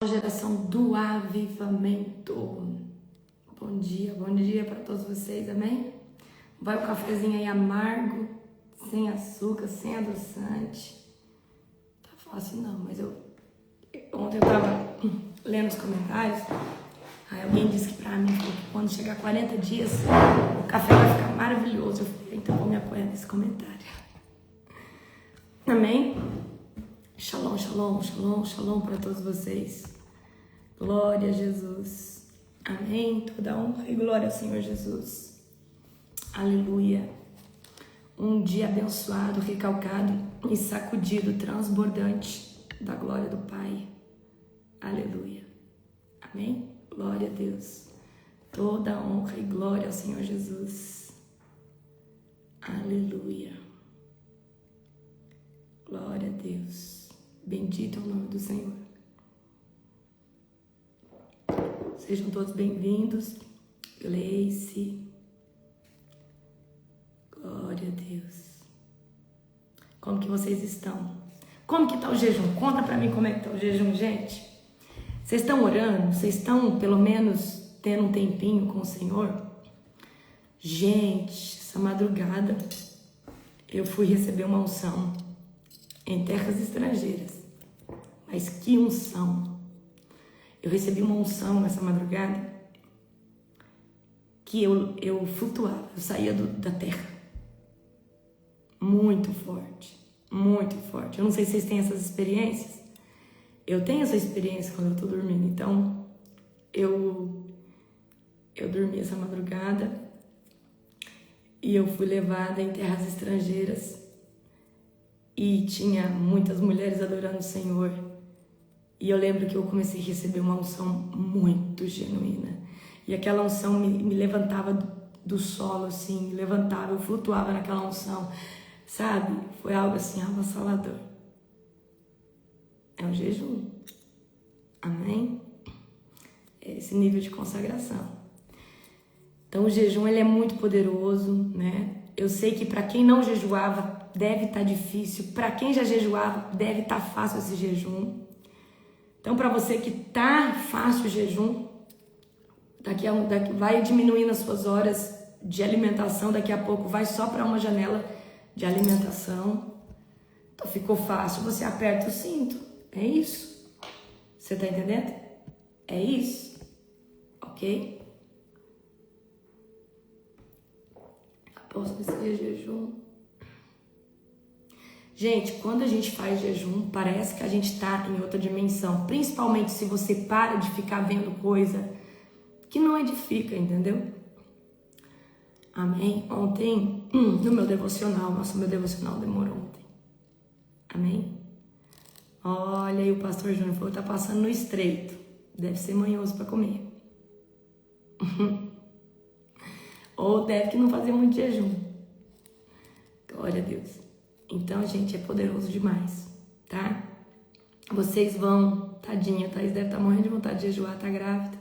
Geração do avivamento. Bom dia para todos vocês, amém? Vai o cafezinho aí amargo, sem açúcar, sem adoçante. Tá fácil não, mas ontem eu tava lendo os comentários, aí alguém disse que pra mim, que quando chegar 40 dias, o café vai ficar maravilhoso. Eu falei, então vou me apoiar nesse comentário. Amém? Shalom, shalom, shalom, shalom para todos vocês. Glória a Jesus. Amém. Toda honra e glória ao Senhor Jesus. Aleluia. Um dia abençoado, recalcado e sacudido, transbordante da glória do Pai. Aleluia. Amém. Glória a Deus. Toda honra e glória ao Senhor Jesus. Aleluia. Glória a Deus. Bendito é o nome do Senhor. Sejam todos bem-vindos. Gleice. Glória a Deus. Como que vocês estão? Como que tá o jejum? Conta pra mim como é que tá o jejum, gente. Vocês estão orando? Vocês estão, pelo menos, tendo um tempinho com o Senhor? Gente, essa madrugada eu fui receber uma unção em terras estrangeiras. Mas que unção! Eu recebi uma unção nessa madrugada que eu flutuava, eu saía da terra. Muito forte, muito forte. Eu não sei se vocês têm essas experiências. Eu tenho essa experiência quando eu tô dormindo. Então, eu dormi essa madrugada e eu fui levada em terras estrangeiras. E tinha muitas mulheres adorando o Senhor. E eu lembro que eu comecei a receber uma unção muito genuína. E aquela unção me levantava do solo, assim, me levantava, eu flutuava naquela unção. Sabe? Foi algo assim, avassalador. É um jejum. Amém? É esse nível de consagração. Então o jejum, ele é muito poderoso, né? Eu sei que para quem não jejuava, deve estar difícil. Para quem já jejuava, deve estar fácil esse jejum. Então, para você que tá fácil o jejum, vai diminuindo as suas horas de alimentação, daqui a pouco vai só para uma janela de alimentação. Então, ficou fácil, você aperta o cinto. É isso. Você tá entendendo? É isso. Ok? Após esse jejum. Gente, quando a gente faz jejum, parece que a gente tá em outra dimensão. Principalmente se você para de ficar vendo coisa que não edifica, entendeu? Amém? Ontem, no meu devocional, meu devocional demorou ontem. Amém? Olha, aí o pastor Júnior falou que tá passando no estreito. Deve ser manhoso para comer. Ou deve que não fazer muito jejum. Glória a Deus. Então, gente, é poderoso demais, tá? Vocês vão... Tadinha, Thaís deve estar morrendo de vontade de jejuar, tá grávida.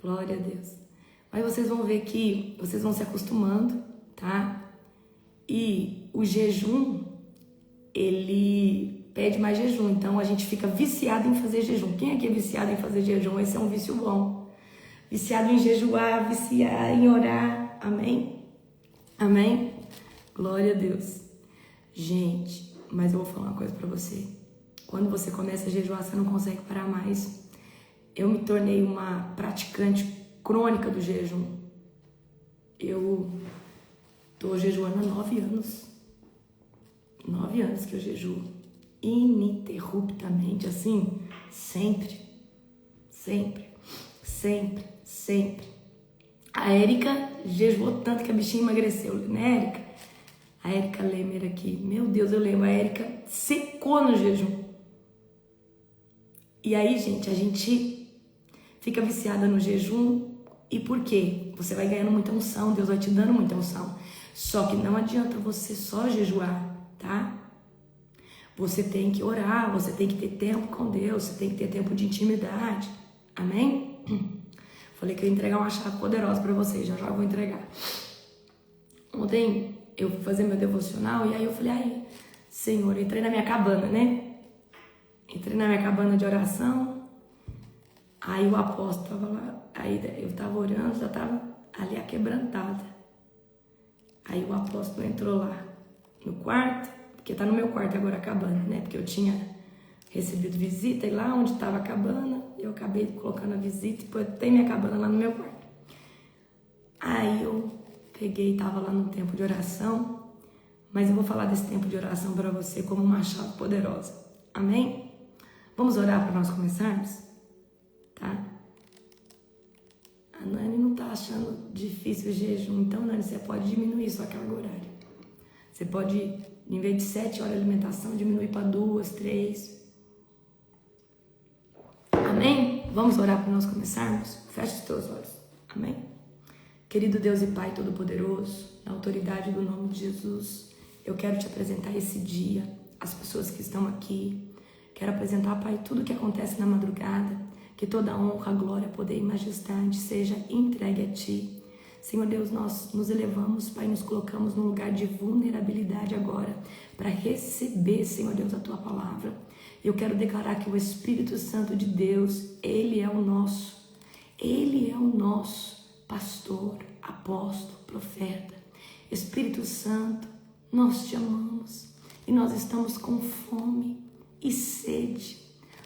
Glória a Deus. Mas vocês vão ver que vocês vão se acostumando, tá? E o jejum, ele pede mais jejum. Então, a gente fica viciado em fazer jejum. Quem aqui é viciado em fazer jejum? Esse é um vício bom. Viciado em jejuar, viciado em orar. Amém? Amém? Glória a Deus. Gente, mas eu vou falar uma coisa pra você. Quando você começa a jejuar, você não consegue parar mais. Eu me tornei uma praticante crônica do jejum. Eu tô jejuando há 9 anos. 9 anos que eu jejuo. Ininterruptamente, assim, sempre. Sempre. Sempre. Sempre. A Érica jejuou tanto que a bichinha emagreceu, né, Érica? A Érica Lemer aqui, meu Deus, eu lembro, a Érica secou no jejum. E aí, gente, a gente fica viciada no jejum. E por quê? Você vai ganhando muita unção, Deus vai te dando muita unção. Só que não adianta você só jejuar, tá? Você tem que orar, você tem que ter tempo com Deus, você tem que ter tempo de intimidade. Amém? Falei que eu ia entregar uma chave poderosa pra vocês, já vou entregar. Ontem eu fui fazer meu devocional e aí eu falei, ai, Senhor, eu entrei na minha cabana, né? Entrei na minha cabana de oração, aí o apóstolo estava lá, aí eu estava orando, já estava ali aquebrantada. Aí o apóstolo entrou lá no quarto, porque tá no meu quarto agora a cabana, né? Porque eu tinha recebido visita e lá onde estava a cabana, eu acabei colocando a visita e botei minha cabana lá no meu quarto. Aí eu peguei e tava lá no tempo de oração, mas eu vou falar desse tempo de oração para você como uma chave poderosa. Amém? Vamos orar para nós começarmos? Tá? A Nani não tá achando difícil o jejum, então Nani, você pode diminuir sua carga horária. Você pode, em vez de 7 horas de alimentação, diminuir para 2, 3. Amém? Vamos orar para nós começarmos? Feche os teus olhos. Amém? Querido Deus e Pai Todo-Poderoso, na autoridade do nome de Jesus, eu quero te apresentar esse dia, as pessoas que estão aqui. Quero apresentar, Pai, tudo o que acontece na madrugada, que toda honra, glória, poder e majestade seja entregue a Ti. Senhor Deus, nós nos elevamos, Pai, nos colocamos num lugar de vulnerabilidade agora, para receber, Senhor Deus, a Tua palavra. Eu quero declarar que o Espírito Santo de Deus, Ele é o nosso pastor, apóstolo, profeta. Espírito Santo, nós te amamos e nós estamos com fome e sede.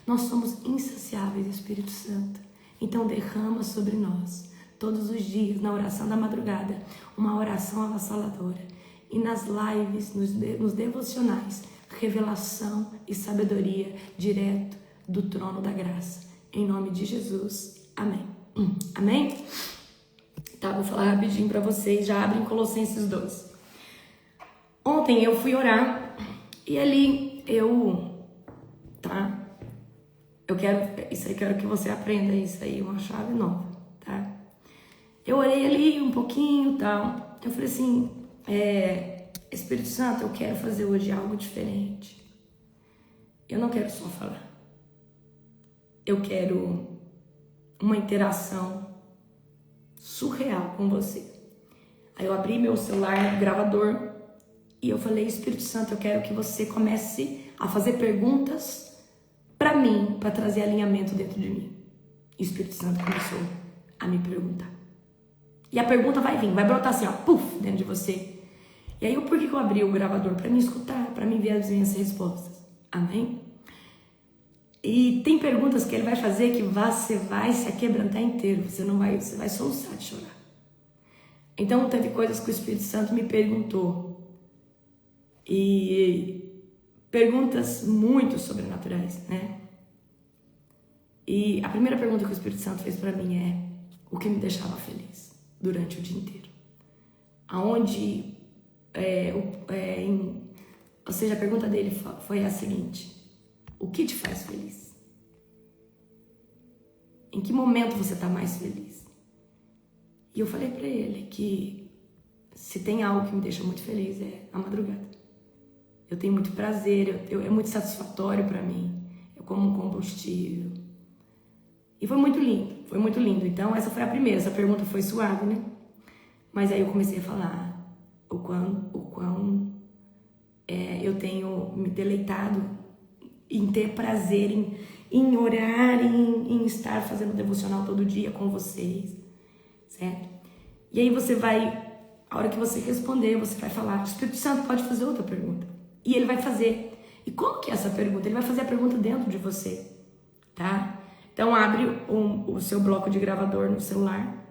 Nós somos insaciáveis, Espírito Santo. Então derrama sobre nós, todos os dias, na oração da madrugada, uma oração avassaladora. E nas lives, nos devocionais, revelação e sabedoria direto do trono da graça. Em nome de Jesus. Amém. Amém? Tá, vou falar rapidinho para vocês. Já abrem Colossenses 2. Ontem eu fui orar e ali quero que você aprenda isso aí, uma chave nova, tá? Eu orei ali um pouquinho e tal. Eu falei assim, Espírito Santo, eu quero fazer hoje algo diferente. Eu não quero só falar. Eu quero uma interação surreal com você. Aí eu abri meu celular, gravador, e eu falei, Espírito Santo, eu quero que você comece a fazer perguntas para mim, para trazer alinhamento dentro de mim. E o Espírito Santo começou a me perguntar. E a pergunta vai vir, vai brotar assim, ó, puf, dentro de você. E aí, por que eu abri o gravador? Para me escutar, para me ver as minhas respostas. Amém? E tem perguntas que ele vai fazer que você vai se aquebrantar inteiro. Você vai soluçar de chorar. Então, teve coisas que o Espírito Santo me perguntou. E perguntas muito sobrenaturais, né? E a primeira pergunta que o Espírito Santo fez para mim é: o que me deixava feliz durante o dia inteiro? Ou seja, a pergunta dele foi a seguinte: o que te faz feliz? Em que momento você está mais feliz? E eu falei para ele que se tem algo que me deixa muito feliz é a madrugada. Eu tenho muito prazer, é muito satisfatório para mim. Eu como um combustível. E foi muito lindo, foi muito lindo. Então essa foi a primeira, essa pergunta foi suave, né? Mas aí eu comecei a falar o quão eu tenho me deleitado em ter prazer, em orar, em estar fazendo devocional todo dia com vocês, certo? E aí a hora que você responder, você vai falar, o Espírito Santo pode fazer outra pergunta. E ele vai fazer. E como que é essa pergunta? Ele vai fazer a pergunta dentro de você, tá? Então abre o seu bloco de gravador no celular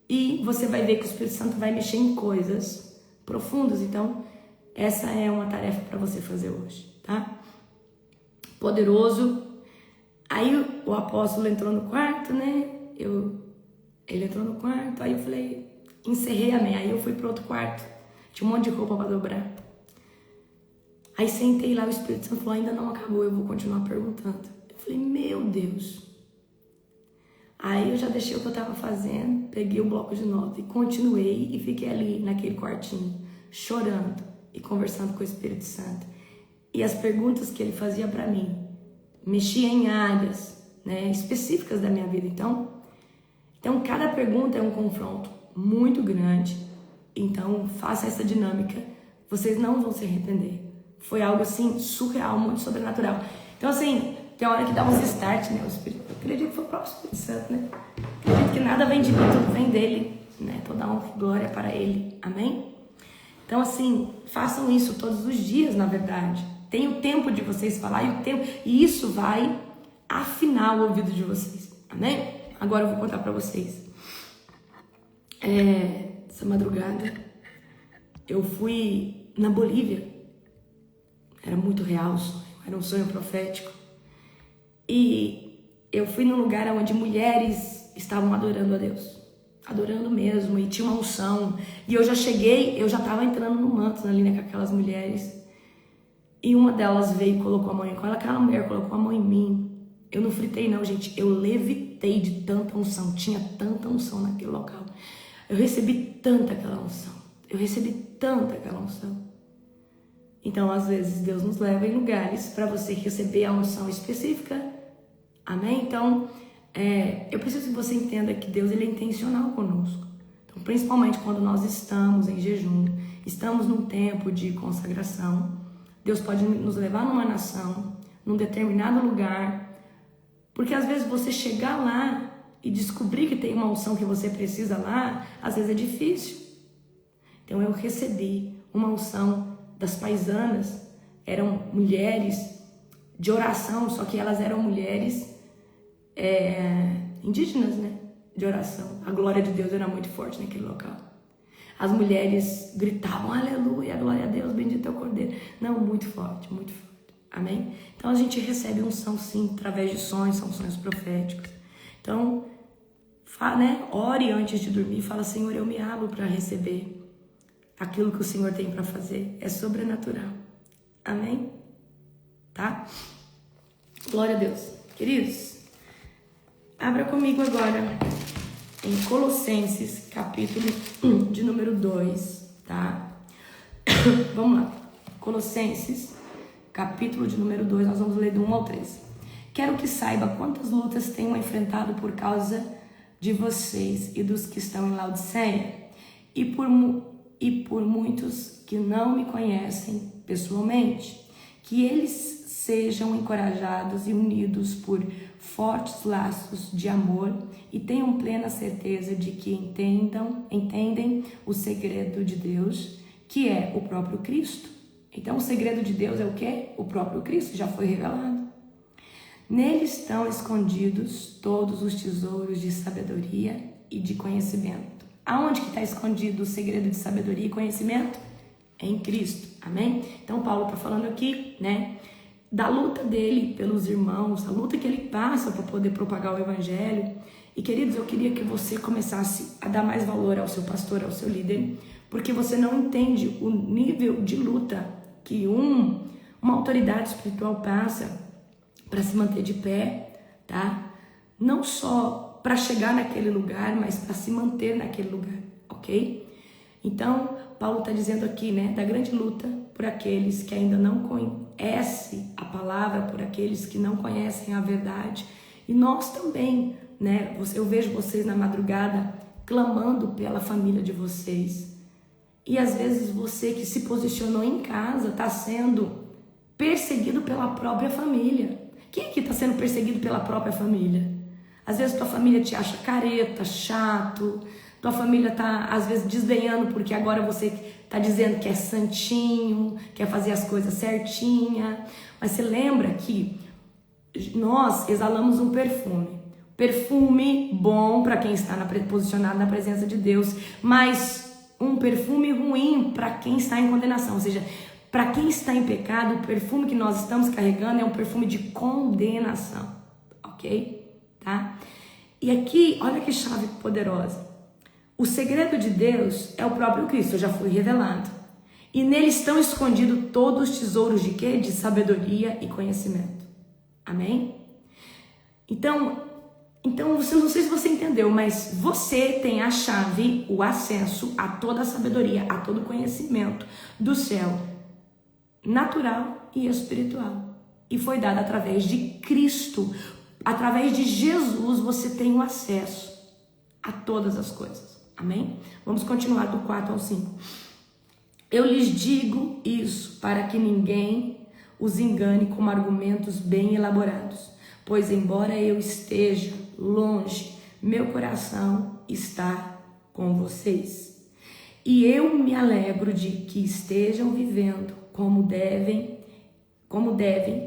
e você vai ver que o Espírito Santo vai mexer em coisas profundas. Então essa é uma tarefa para você fazer hoje, tá? Poderoso. Aí o apóstolo entrou no quarto, né? Ele entrou no quarto, aí eu falei, encerrei, amém. Aí eu fui pro outro quarto, tinha um monte de roupa para dobrar. Aí sentei lá, o Espírito Santo falou, ainda não acabou, eu vou continuar perguntando. Eu falei, meu Deus. Aí eu já deixei o que eu tava fazendo, peguei o bloco de notas e continuei e fiquei ali naquele quartinho, chorando e conversando com o Espírito Santo. E as perguntas que ele fazia para mim mexia em áreas, né, específicas da minha vida. Então cada pergunta é um confronto muito grande. Então faça essa dinâmica, vocês não vão se arrepender. Foi algo assim surreal, muito sobrenatural. Então, assim, tem hora que dá uns start, né? Eu acredito que foi o próprio Espírito Santo, né? Acredito que nada vem de mim, tudo vem dele, né? Toda honra e glória para ele. Amém? Então, assim, façam isso todos os dias, na verdade. Tem o tempo de vocês falar e isso vai afinar o ouvido de vocês. Amém? Agora eu vou contar para vocês. Essa madrugada, eu fui na Bolívia. Era muito real o sonho, era um sonho profético. E eu fui num lugar onde mulheres estavam adorando a Deus. Adorando mesmo, e tinha uma unção. E eu já cheguei, eu já estava entrando no manto ali, né, com aquelas mulheres. E uma delas veio e colocou a mão em mim. Aquela mulher colocou a mão em mim. Eu não fritei não, gente. Eu levitei de tanta unção. Tinha tanta unção naquele local. Eu recebi tanta aquela unção. Eu recebi tanta aquela unção. Então, às vezes, Deus nos leva em lugares para você receber a unção específica. Amém? Então, eu preciso que você entenda que Deus ele é intencional conosco. Então, principalmente quando nós estamos em jejum, estamos num tempo de consagração, Deus pode nos levar numa nação, num determinado lugar, porque às vezes você chegar lá e descobrir que tem uma unção que você precisa lá, às vezes é difícil. Então eu recebi uma unção das paisanas, eram mulheres de oração, só que elas eram mulheres indígenas, né? De oração. A glória de Deus era muito forte naquele local. As mulheres gritavam, aleluia, glória a Deus, bendito é o Cordeiro. Não, muito forte, muito forte. Amém? Então a gente recebe unção sim, através de sonhos, são sonhos proféticos. Então, ore antes de dormir, fala, Senhor, eu me abro para receber aquilo que o Senhor tem para fazer. É sobrenatural. Amém? Tá? Glória a Deus. Queridos, abra comigo agora em Colossenses, capítulo de número 2, tá? Vamos lá. Colossenses, capítulo de número 2, nós vamos ler do 1 ao 3. Quero que saiba quantas lutas tenho enfrentado por causa de vocês e dos que estão em Laodiceia, e por muitos que não me conhecem pessoalmente, que eles sejam encorajados e unidos por fortes laços de amor e tenham plena certeza de que entendem o segredo de Deus, que é o próprio Cristo. Então o segredo de Deus é o quê? O próprio Cristo, já foi revelado. Nele estão escondidos todos os tesouros de sabedoria e de conhecimento. Aonde que está escondido o segredo de sabedoria e conhecimento? Em Cristo, amém? Então Paulo está falando aqui, né, da luta dele pelos irmãos, a luta que ele passa para poder propagar o evangelho. E queridos, eu queria que você começasse a dar mais valor ao seu pastor, ao seu líder, porque você não entende o nível de luta que uma autoridade espiritual passa para se manter de pé, tá? Não só para chegar naquele lugar, mas para se manter naquele lugar, ok? Então, Paulo está dizendo aqui, né, da grande luta por aqueles que ainda não conhecem a palavra, por aqueles que não conhecem a verdade. E nós também, né, eu vejo vocês na madrugada clamando pela família de vocês. E às vezes você que se posicionou em casa está sendo perseguido pela própria família. Quem aqui está sendo perseguido pela própria família? Às vezes tua família te acha careta, chato. Tua família está, às vezes, desdenhando porque agora você está dizendo que é santinho, quer fazer as coisas certinha. Mas você lembra que nós exalamos um perfume. Perfume bom para quem está posicionado na presença de Deus, mas um perfume ruim para quem está em condenação. Ou seja, para quem está em pecado, o perfume que nós estamos carregando é um perfume de condenação. Ok? Tá? E aqui, olha que chave poderosa. O segredo de Deus é o próprio Cristo, já foi revelado. E nele estão escondidos todos os tesouros de quê? De sabedoria e conhecimento. Amém? Então, não sei se você entendeu, mas você tem a chave, o acesso a toda a sabedoria, a todo o conhecimento do céu, natural e espiritual. E foi dado através de Cristo. Através de Jesus você tem o acesso a todas as coisas. Amém? Vamos continuar do 4 ao 5. Eu lhes digo isso para que ninguém os engane com argumentos bem elaborados, pois embora eu esteja longe, meu coração está com vocês. E eu me alegro de que estejam vivendo como devem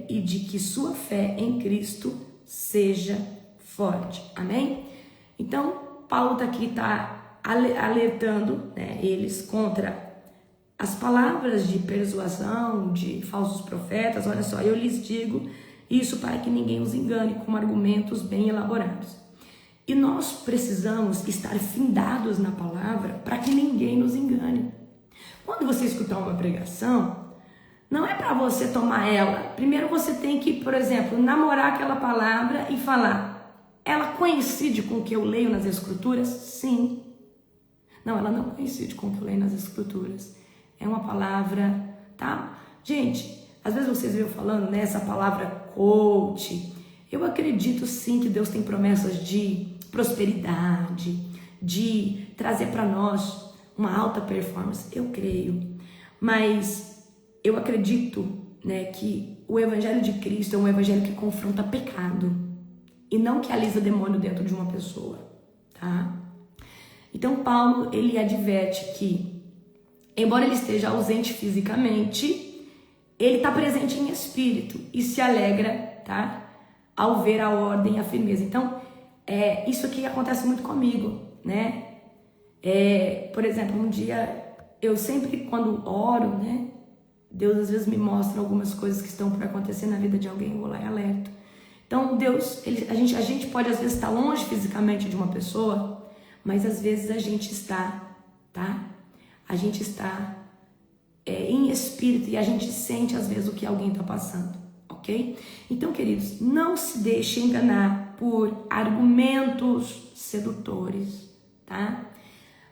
e de que sua fé em Cristo seja forte. Amém? Então, Paulo está alertando, né, eles contra as palavras de persuasão, de falsos profetas. Olha só, eu lhes digo isso para que ninguém os engane com argumentos bem elaborados. E nós precisamos estar findados na palavra para que ninguém nos engane. Quando você escutar uma pregação, não é para você tomar ela. Primeiro você tem que, por exemplo, namorar aquela palavra e falar: ela coincide com o que eu leio nas Escrituras? Sim. Não, ela não coincide com o que eu leio nas Escrituras. É uma palavra, tá? Gente, às vezes vocês viram falando nessa palavra coach. Eu acredito sim que Deus tem promessas de prosperidade, de trazer para nós uma alta performance. Eu creio. Mas eu acredito, né, que o Evangelho de Cristo é um evangelho que confronta pecado e não que alisa demônio dentro de uma pessoa, tá? Então Paulo, ele adverte que, embora ele esteja ausente fisicamente, ele está presente em espírito e se alegra, tá? Ao ver a ordem e a firmeza. Então, isso aqui acontece muito comigo, né? Por exemplo, um dia, eu sempre, quando oro, né? Deus às vezes me mostra algumas coisas que estão por acontecer na vida de alguém, eu vou lá e alerto. Então, Deus, a gente pode às vezes estar longe fisicamente de uma pessoa, mas às vezes a gente está, tá? A gente está em espírito e a gente sente às vezes o que alguém está passando, ok? Então, queridos, não se deixe enganar por argumentos sedutores, tá?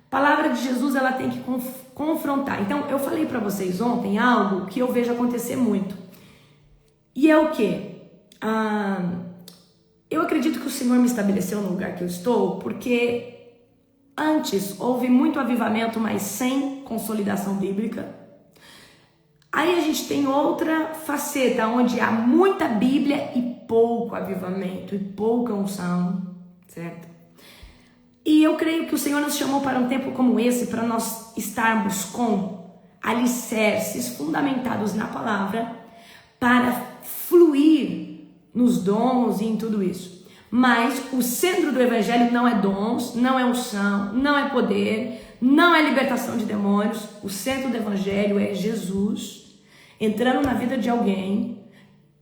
A palavra de Jesus, ela tem que confrontar. Então, eu falei para vocês ontem algo que eu vejo acontecer muito. E é o quê? Eu acredito que o Senhor me estabeleceu no lugar que eu estou, porque antes houve muito avivamento, mas sem consolidação bíblica. Aí a gente tem outra faceta, onde há muita Bíblia e pouco avivamento, e pouca unção, certo? E eu creio que o Senhor nos chamou para um tempo como esse, para nós estarmos com alicerces fundamentados na palavra, para fluir nos dons e em tudo isso. Mas o centro do evangelho não é dons, não é unção, não é poder, não é libertação de demônios. O centro do evangelho é Jesus entrando na vida de alguém,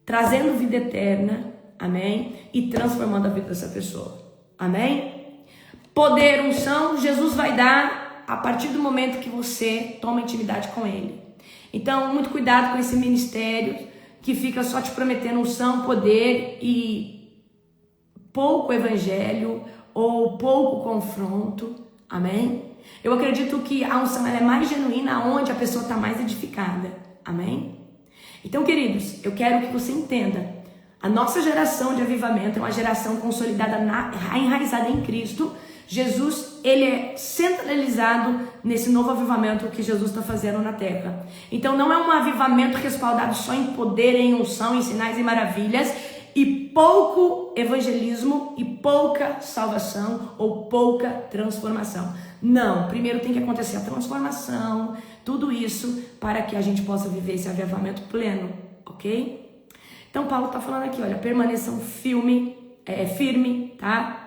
trazendo vida eterna, amém? E transformando a vida dessa pessoa, amém? Poder, unção, Jesus vai dar a partir do momento que você toma intimidade com Ele. Então, muito cuidado com esse ministério que fica só te prometendo unção, poder e pouco evangelho ou pouco confronto, amém? Eu acredito que a unção ela é mais genuína onde a pessoa está mais edificada, amém? Então, queridos, eu quero que você entenda, a nossa geração de avivamento é uma geração consolidada, enraizada em Cristo. Jesus, ele é centralizado nesse novo avivamento que Jesus está fazendo na terra. Então não é um avivamento respaldado só em poder, em unção, em sinais e maravilhas, e pouco evangelismo e pouca salvação ou pouca transformação. Não, primeiro tem que acontecer a transformação, tudo isso para que a gente possa viver esse avivamento pleno, ok? Então Paulo está falando aqui, olha, permaneçam firme, tá?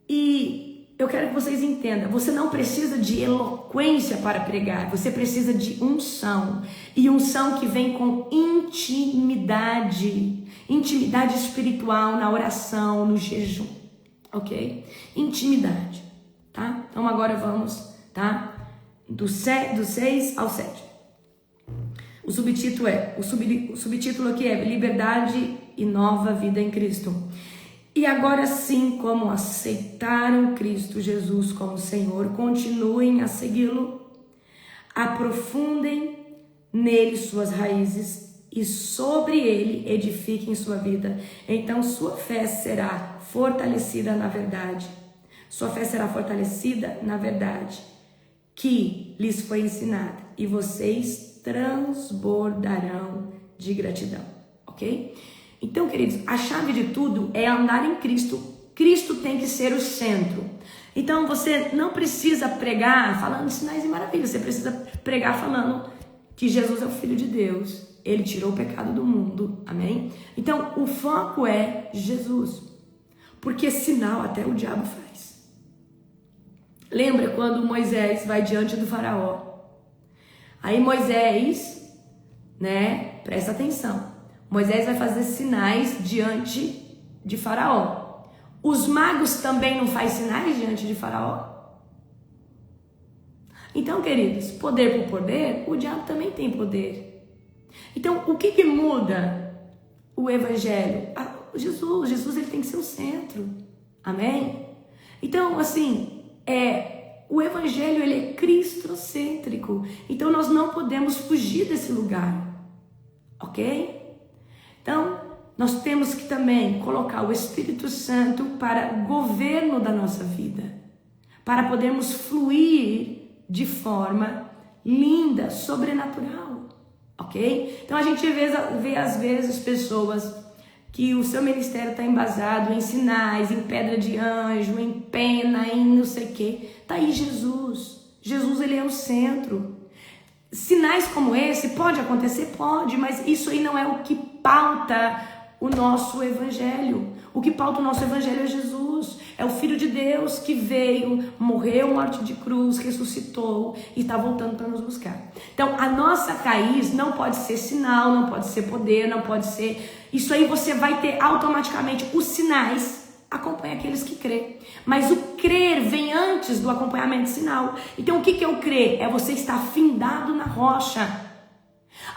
E eu quero que vocês entendam, você não precisa de eloquência para pregar, você precisa de unção. E unção que vem com intimidade espiritual na oração, no jejum, ok? Intimidade, tá? Então agora vamos, tá? Do 6 ao 7. O subtítulo aqui é Liberdade e Nova Vida em Cristo. E agora, assim como aceitaram Cristo Jesus como Senhor, continuem a segui-lo, aprofundem nele suas raízes e sobre ele edifiquem sua vida. Então sua fé será fortalecida na verdade. Sua fé será fortalecida na verdade que lhes foi ensinada, e vocês transbordarão de gratidão, ok? Então, queridos, a chave de tudo é andar em Cristo. Cristo tem que ser o centro. Então, você não precisa pregar falando sinais e maravilhas. Você precisa pregar falando que Jesus é o Filho de Deus. Ele tirou o pecado do mundo. Amém? Então, o foco é Jesus. Porque sinal até o diabo faz. Lembra quando Moisés vai diante do faraó? Aí Moisés, presta atenção. Moisés vai fazer sinais diante de faraó. Os magos também não fazem sinais diante de faraó? Então, queridos, poder por poder, o diabo também tem poder. Então, o que muda o evangelho? Jesus ele tem que ser o centro. Amém? Então, assim, o evangelho ele é cristocêntrico. Então, nós não podemos fugir desse lugar. Ok? Então, nós temos que também colocar o Espírito Santo para o governo da nossa vida, para podermos fluir de forma linda, sobrenatural, ok? Então a gente vê às vezes pessoas que o seu ministério está embasado em sinais, em pedra de anjo, em pena, em não sei o que. Tá aí Jesus. Jesus ele é o centro. Sinais como esse pode acontecer? Pode, mas isso aí não é o que pauta o nosso evangelho. O que pauta o nosso evangelho é Jesus. É o Filho de Deus que veio, morreu, morte de cruz, ressuscitou e está voltando para nos buscar. Então, a nossa raiz não pode ser sinal, não pode ser poder, não pode ser... Isso aí você vai ter automaticamente os sinais, acompanha aqueles que crê. Mas o crer vem antes do acompanhamento sinal. Então, o que é o crer? É você estar findado na rocha.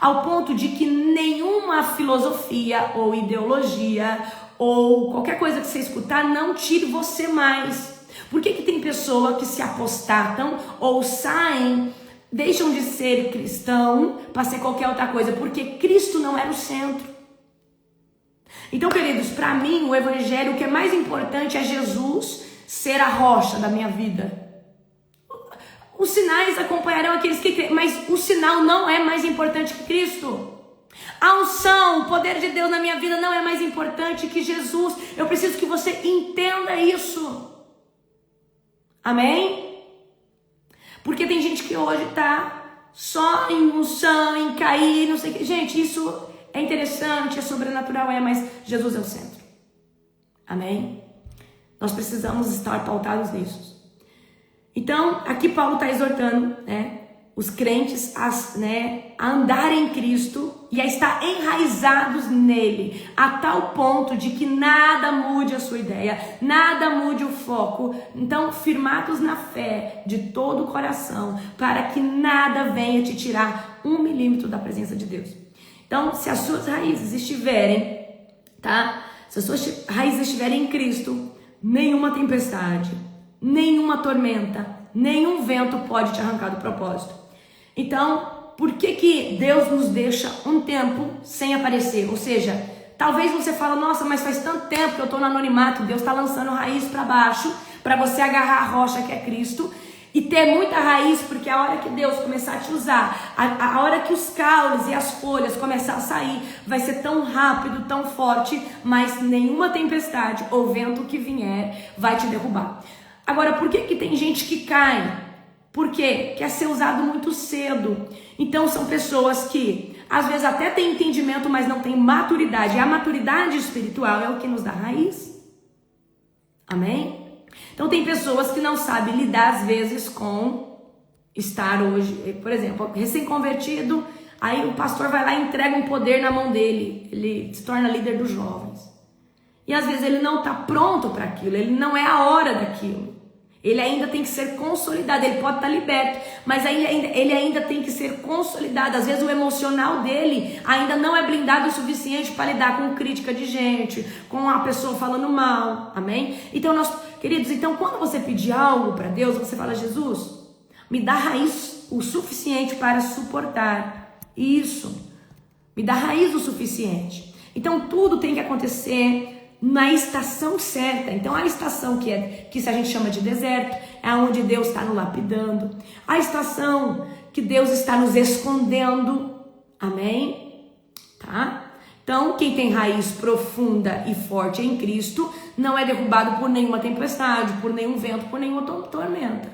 Ao ponto de que nenhuma filosofia ou ideologia ou qualquer coisa que você escutar não tire você mais. Por que tem pessoa que se apostatam ou saem, deixam de ser cristão para ser qualquer outra coisa? Porque Cristo não era o centro. Então, queridos, para mim o evangelho, o que é mais importante é Jesus ser a rocha da minha vida. Os sinais acompanharão aqueles que creem, mas o sinal não é mais importante que Cristo. A unção, o poder de Deus na minha vida não é mais importante que Jesus. Eu preciso que você entenda isso. Amém? Porque tem gente que hoje tá só em unção, em cair, não sei o que. Gente, isso é interessante, é sobrenatural, mas Jesus é o centro. Amém? Nós precisamos estar pautados nisso. Então, aqui Paulo está exortando, os crentes a andarem em Cristo e a estar enraizados nele, a tal ponto de que nada mude a sua ideia, nada mude o foco. Então, firmados na fé de todo o coração, para que nada venha te tirar 1 milímetro da presença de Deus. Então, se as suas raízes estiverem, se as suas raízes estiverem em Cristo, nenhuma tempestade, nenhuma tormenta, nenhum vento pode te arrancar do propósito. Então, por que Deus nos deixa um tempo sem aparecer? Ou seja, talvez você fale, nossa, mas faz tanto tempo que eu estou no anonimato, Deus está lançando raiz para baixo, para você agarrar a rocha que é Cristo, e ter muita raiz, porque a hora que Deus começar a te usar, a hora que os caules e as folhas começar a sair, vai ser tão rápido, tão forte, mas nenhuma tempestade ou vento que vier vai te derrubar. Agora, por que tem gente que cai? Porque quer ser usado muito cedo. Então, são pessoas que, às vezes, até têm entendimento, mas não têm maturidade. E a maturidade espiritual é o que nos dá raiz. Amém? Então, tem pessoas que não sabem lidar, às vezes, com estar hoje. Por exemplo, recém-convertido, aí o pastor vai lá e entrega um poder na mão dele. Ele se torna líder dos jovens. E, às vezes, ele não está pronto para aquilo. Ele não é a hora daquilo. Ele ainda tem que ser consolidado, ele pode estar liberto, mas ele ainda tem que ser consolidado. Às vezes o emocional dele ainda não é blindado o suficiente para lidar com crítica de gente, com a pessoa falando mal, amém? Então, queridos, quando você pedir algo para Deus, você fala, Jesus, me dá raiz o suficiente para suportar isso, me dá raiz o suficiente. Então, tudo tem que acontecer na estação certa. Então, a estação que se a gente chama de deserto, é onde Deus está nos lapidando. A estação que Deus está nos escondendo, amém? Tá tá? Então, quem tem raiz profunda e forte em Cristo não é derrubado por nenhuma tempestade, por nenhum vento, por nenhuma tormenta,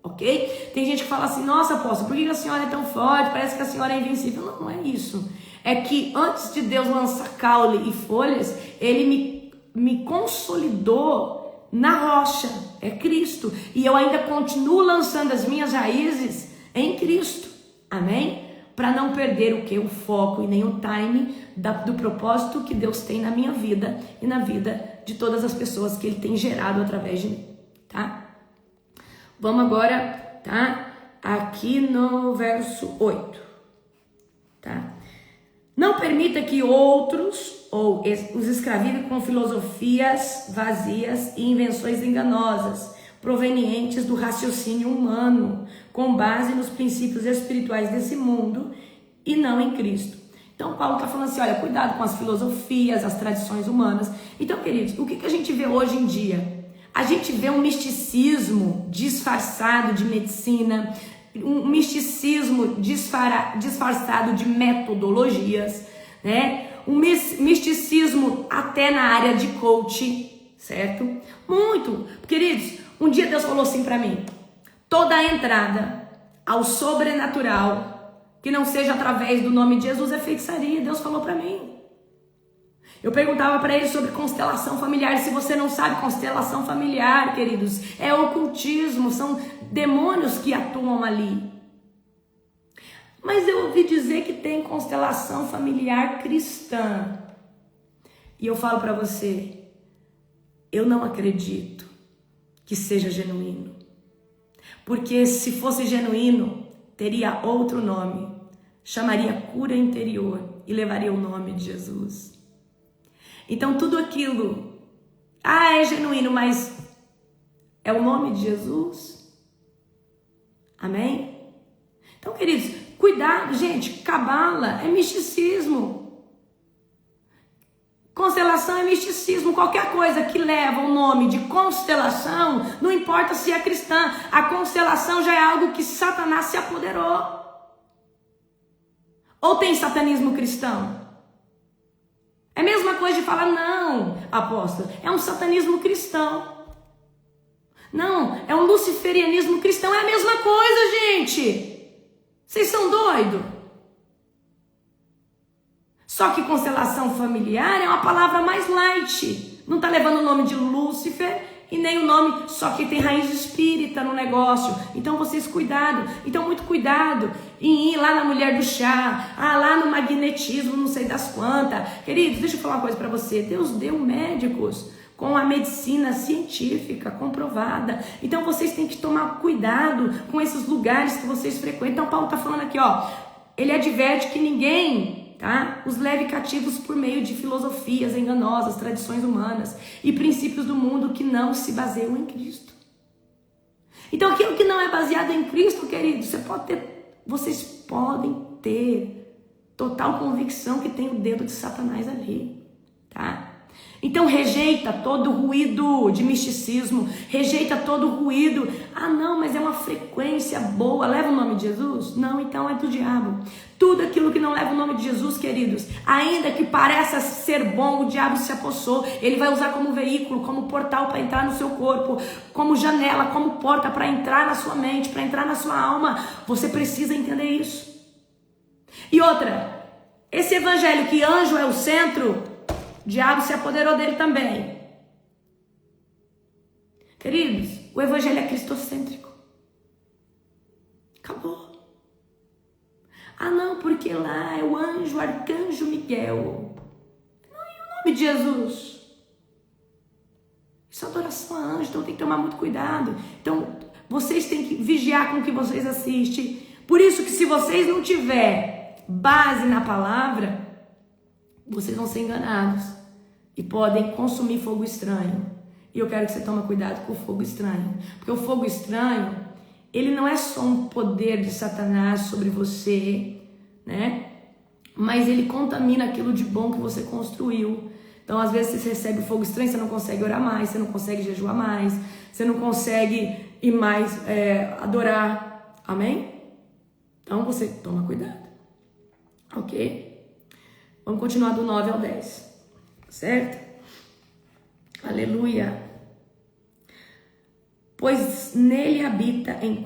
ok? Tem gente que fala assim, nossa, apóstolo, por que a senhora é tão forte? Parece que a senhora é invencível. Não, não é isso. É que antes de Deus lançar caule e folhas, Ele me consolidou na rocha, é Cristo. E eu ainda continuo lançando as minhas raízes em Cristo, amém? Para não perder o que? O foco e nem o time do propósito que Deus tem na minha vida e na vida de todas as pessoas que Ele tem gerado através de mim, tá? Vamos agora, tá? Aqui no verso 8, tá? Não permita que outros ou os escravizem com filosofias vazias e invenções enganosas, provenientes do raciocínio humano, com base nos princípios espirituais desse mundo e não em Cristo. Então Paulo está falando assim, olha, cuidado com as filosofias, as tradições humanas. Então, queridos, o que a gente vê hoje em dia? A gente vê um misticismo disfarçado de medicina, um misticismo disfarçado de metodologias, né? Um misticismo até na área de coaching, certo? Muito. Queridos, um dia Deus falou assim para mim, toda a entrada ao sobrenatural que não seja através do nome de Jesus é feitiçaria. Deus falou para mim. Eu perguntava para ele sobre constelação familiar. Se você não sabe, constelação familiar, queridos, é ocultismo, são demônios que atuam ali. Mas eu ouvi dizer que tem constelação familiar cristã. E eu falo para você, eu não acredito que seja genuíno. Porque se fosse genuíno, teria outro nome. Chamaria cura interior e levaria o nome de Jesus. Então tudo aquilo, é genuíno, mas é o nome de Jesus? Amém? Então, queridos, cuidado, gente, cabala é misticismo. Constelação é misticismo. Qualquer coisa que leva o nome de constelação, não importa se é cristã, a constelação já é algo que Satanás se apoderou. Ou tem satanismo cristão? É a mesma coisa de falar, não, apóstolo, é um satanismo cristão. Não, é um luciferianismo cristão, é a mesma coisa, gente. Vocês são doidos? Só que constelação familiar é uma palavra mais light. Não está levando o nome de Lúcifer e nem o nome, só que tem raiz espírita no negócio. Então vocês cuidado, então muito cuidado em ir lá na mulher do chá, lá no magnetismo, não sei das quantas. Queridos, deixa eu falar uma coisa para você. Deus deu médicos com a medicina científica comprovada. Então vocês têm que tomar cuidado com esses lugares que vocês frequentam. Então Paulo está falando aqui, ele adverte que ninguém, tá, os leve cativos por meio de filosofias enganosas, tradições humanas e princípios do mundo que não se baseiam em Cristo. Então aquilo que não é baseado em Cristo, querido, vocês podem ter total convicção que tem o dedo de Satanás ali, tá? Então rejeita todo ruído de misticismo, rejeita todo ruído. Não, mas é uma frequência boa, leva o nome de Jesus? Não, então é do diabo. Tudo aquilo que não leva o nome de Jesus, queridos, ainda que pareça ser bom, o diabo se apossou. Ele vai usar como veículo, como portal para entrar no seu corpo, como janela, como porta para entrar na sua mente, para entrar na sua alma. Você precisa entender isso. E outra, esse evangelho que anjo é o centro, o diabo se apoderou dele também. Queridos, o evangelho é cristocêntrico. Acabou. Não, porque lá é o anjo, o arcanjo Miguel. Não, e o nome de Jesus? Isso é adoração a anjo, então tem que tomar muito cuidado. Então, vocês têm que vigiar com o que vocês assistem. Por isso que se vocês não tiver base na palavra, vocês vão ser enganados e podem consumir fogo estranho. E eu quero que você tome cuidado com o fogo estranho, porque o fogo estranho, ele não é só um poder de Satanás sobre você, né? Mas ele contamina aquilo de bom que você construiu. Então, às vezes, você recebe o fogo estranho, você não consegue orar mais, você não consegue jejuar mais, você não consegue ir mais adorar. Amém? Então, você toma cuidado. Ok? Vamos continuar do 9 ao 10, certo? Aleluia. Pois nele habita em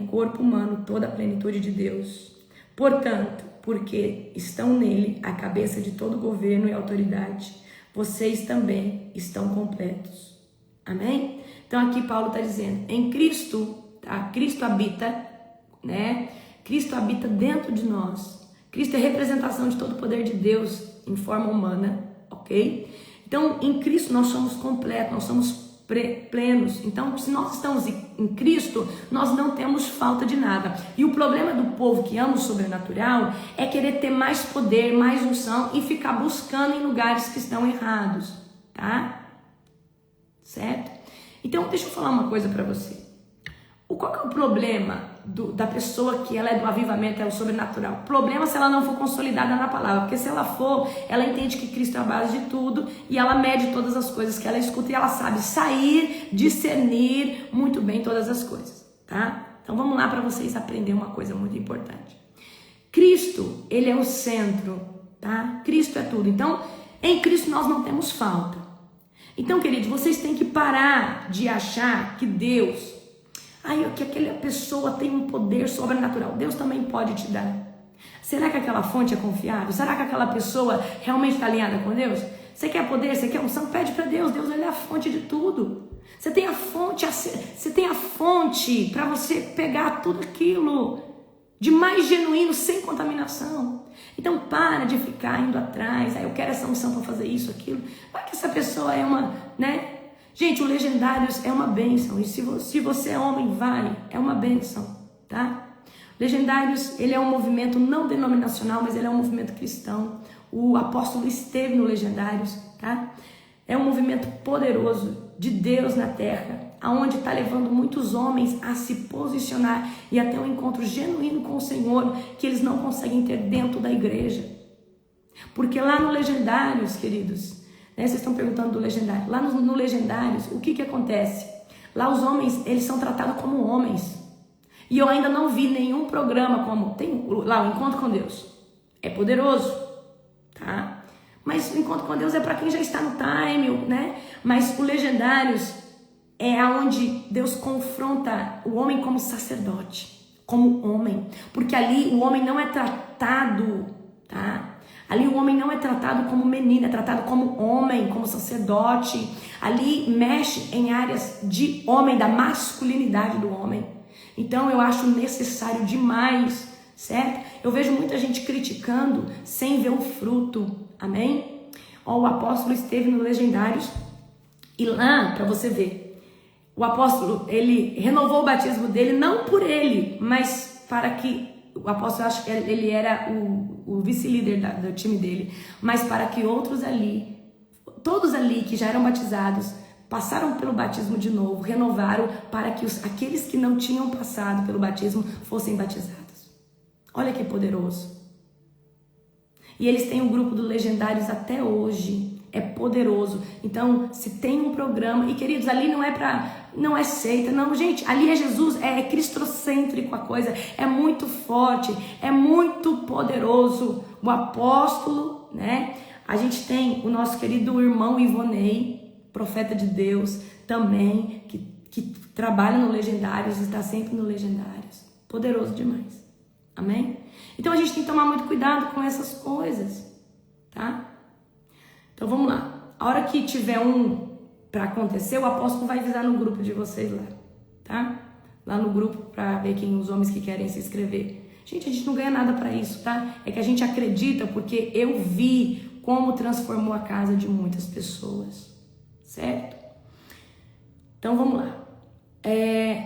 corpo humano toda a plenitude de Deus. Portanto, porque estão nele a cabeça de todo governo e autoridade, vocês também estão completos. Amém? Então aqui Paulo está dizendo, em Cristo, tá? Cristo habita, né? Cristo habita dentro de nós. Cristo é representação de todo o poder de Deus em forma humana, ok? Então, em Cristo nós somos completos, nós somos plenos. Então, se nós estamos em Cristo, nós não temos falta de nada. E o problema do povo que ama o sobrenatural é querer ter mais poder, mais unção e ficar buscando em lugares que estão errados, tá? Certo? Então, deixa eu falar uma coisa para você. Qual que é o problema da pessoa que ela é do avivamento, é o sobrenatural? O problema é se ela não for consolidada na palavra, porque se ela for, ela entende que Cristo é a base de tudo e ela mede todas as coisas que ela escuta e ela sabe sair, discernir muito bem todas as coisas, tá? Então vamos lá para vocês aprenderem uma coisa muito importante. Cristo, ele é o centro, tá? Cristo é tudo. Então, em Cristo nós não temos falta. Então, queridos, vocês têm que parar de achar que Deus... que aquela pessoa tem um poder sobrenatural. Deus também pode te dar. Será que aquela fonte é confiável? Será que aquela pessoa realmente está alinhada com Deus? Você quer poder? Você quer unção? Pede para Deus. Deus, ele é a fonte de tudo. Você tem a fonte para você pegar tudo aquilo de mais genuíno, sem contaminação. Então para de ficar indo atrás. Eu quero essa unção para fazer isso, aquilo. Vai que essa pessoa é uma, né? Gente, o Legendários é uma bênção. E se você é homem, vai. É uma bênção, tá? Legendários, ele é um movimento não denominacional, mas ele é um movimento cristão. O apóstolo esteve no Legendários, tá? É um movimento poderoso de Deus na terra, aonde está levando muitos homens a se posicionar e a ter um encontro genuíno com o Senhor, que eles não conseguem ter dentro da igreja. Porque lá no Legendários, queridos... Vocês estão perguntando do Legendário. Lá no Legendários, o que acontece? Lá os homens, eles são tratados como homens. E eu ainda não vi nenhum programa como... Tem lá o Encontro com Deus. É poderoso, tá? Mas o Encontro com Deus é para quem já está no time, né? Mas o Legendários é onde Deus confronta o homem como sacerdote. Como homem. Porque ali o homem não é tratado, tá? Ali o homem não é tratado como menino, é tratado como homem, como sacerdote. Ali mexe em áreas de homem, da masculinidade do homem. Então eu acho necessário demais, certo? Eu vejo muita gente criticando sem ver o fruto, amém? O apóstolo esteve no Legendários e lá, para você ver, o apóstolo, ele renovou o batismo dele, não por ele, mas para que... O apóstolo, acho que ele era o vice-líder do time dele, mas para que outros ali, todos ali que já eram batizados, passaram pelo batismo de novo, renovaram para que aqueles que não tinham passado pelo batismo fossem batizados. Olha que poderoso. E eles têm um grupo do Legendários até hoje. É poderoso. Então, se tem um programa, e queridos, ali não é seita, não, gente, ali é Jesus, é cristocêntrico a coisa, é muito forte, é muito poderoso. O apóstolo, né? A gente tem o nosso querido irmão Ivonei, profeta de Deus, também, que trabalha no Legendários, está sempre no Legendários. Poderoso demais. Amém? Então a gente tem que tomar muito cuidado com essas coisas, tá? Então vamos lá. A hora que tiver um para acontecer, o apóstolo vai avisar no grupo de vocês lá, tá? Lá no grupo para ver quem os homens que querem se inscrever. Gente, a gente não ganha nada para isso, tá? É que a gente acredita porque eu vi como transformou a casa de muitas pessoas, certo? Então vamos lá.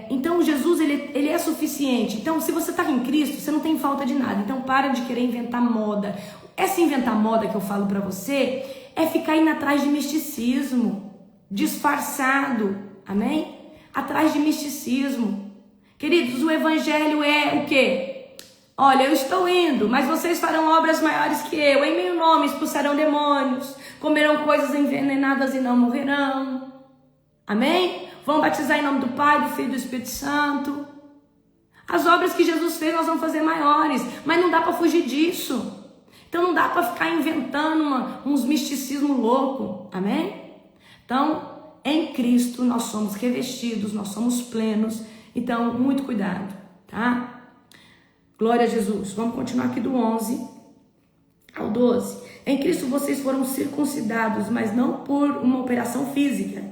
Então Jesus, ele é suficiente. Então se você está em Cristo, você não tem falta de nada. Então para de querer inventar moda. Essa inventar moda que eu falo para você é ficar indo atrás de misticismo, disfarçado, amém? Atrás de misticismo. Queridos, o evangelho é o quê? Olha, eu estou indo, mas vocês farão obras maiores que eu. Em meu nome expulsarão demônios, comerão coisas envenenadas e não morrerão. Amém? Vão batizar em nome do Pai, do Filho e do Espírito Santo. As obras que Jesus fez nós vamos fazer maiores, mas não dá para fugir disso. Então não dá para ficar inventando uns misticismo louco, amém? Então, em Cristo nós somos revestidos, nós somos plenos, então muito cuidado, tá? Glória a Jesus. Vamos continuar aqui do 11 ao 12. Em Cristo vocês foram circuncidados, mas não por uma operação física,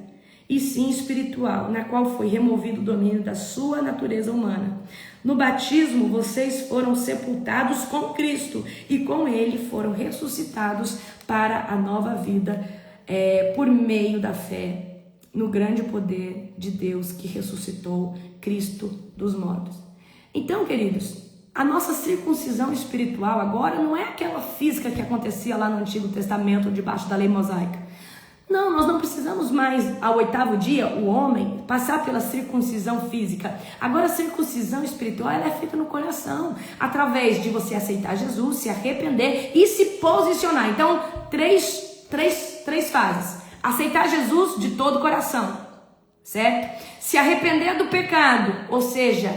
e sim espiritual, na qual foi removido o domínio da sua natureza humana. No batismo, vocês foram sepultados com Cristo e com Ele foram ressuscitados para a nova vida por meio da fé no grande poder de Deus que ressuscitou Cristo dos mortos. Então, queridos, a nossa circuncisão espiritual agora não é aquela física que acontecia lá no Antigo Testamento, debaixo da lei mosaica. Não, nós não precisamos mais, ao 8º dia, o homem passar pela circuncisão física. Agora, a circuncisão espiritual ela é feita no coração, através de você aceitar Jesus, se arrepender e se posicionar. Então, três fases. Aceitar Jesus de todo o coração, certo? Se arrepender do pecado, ou seja,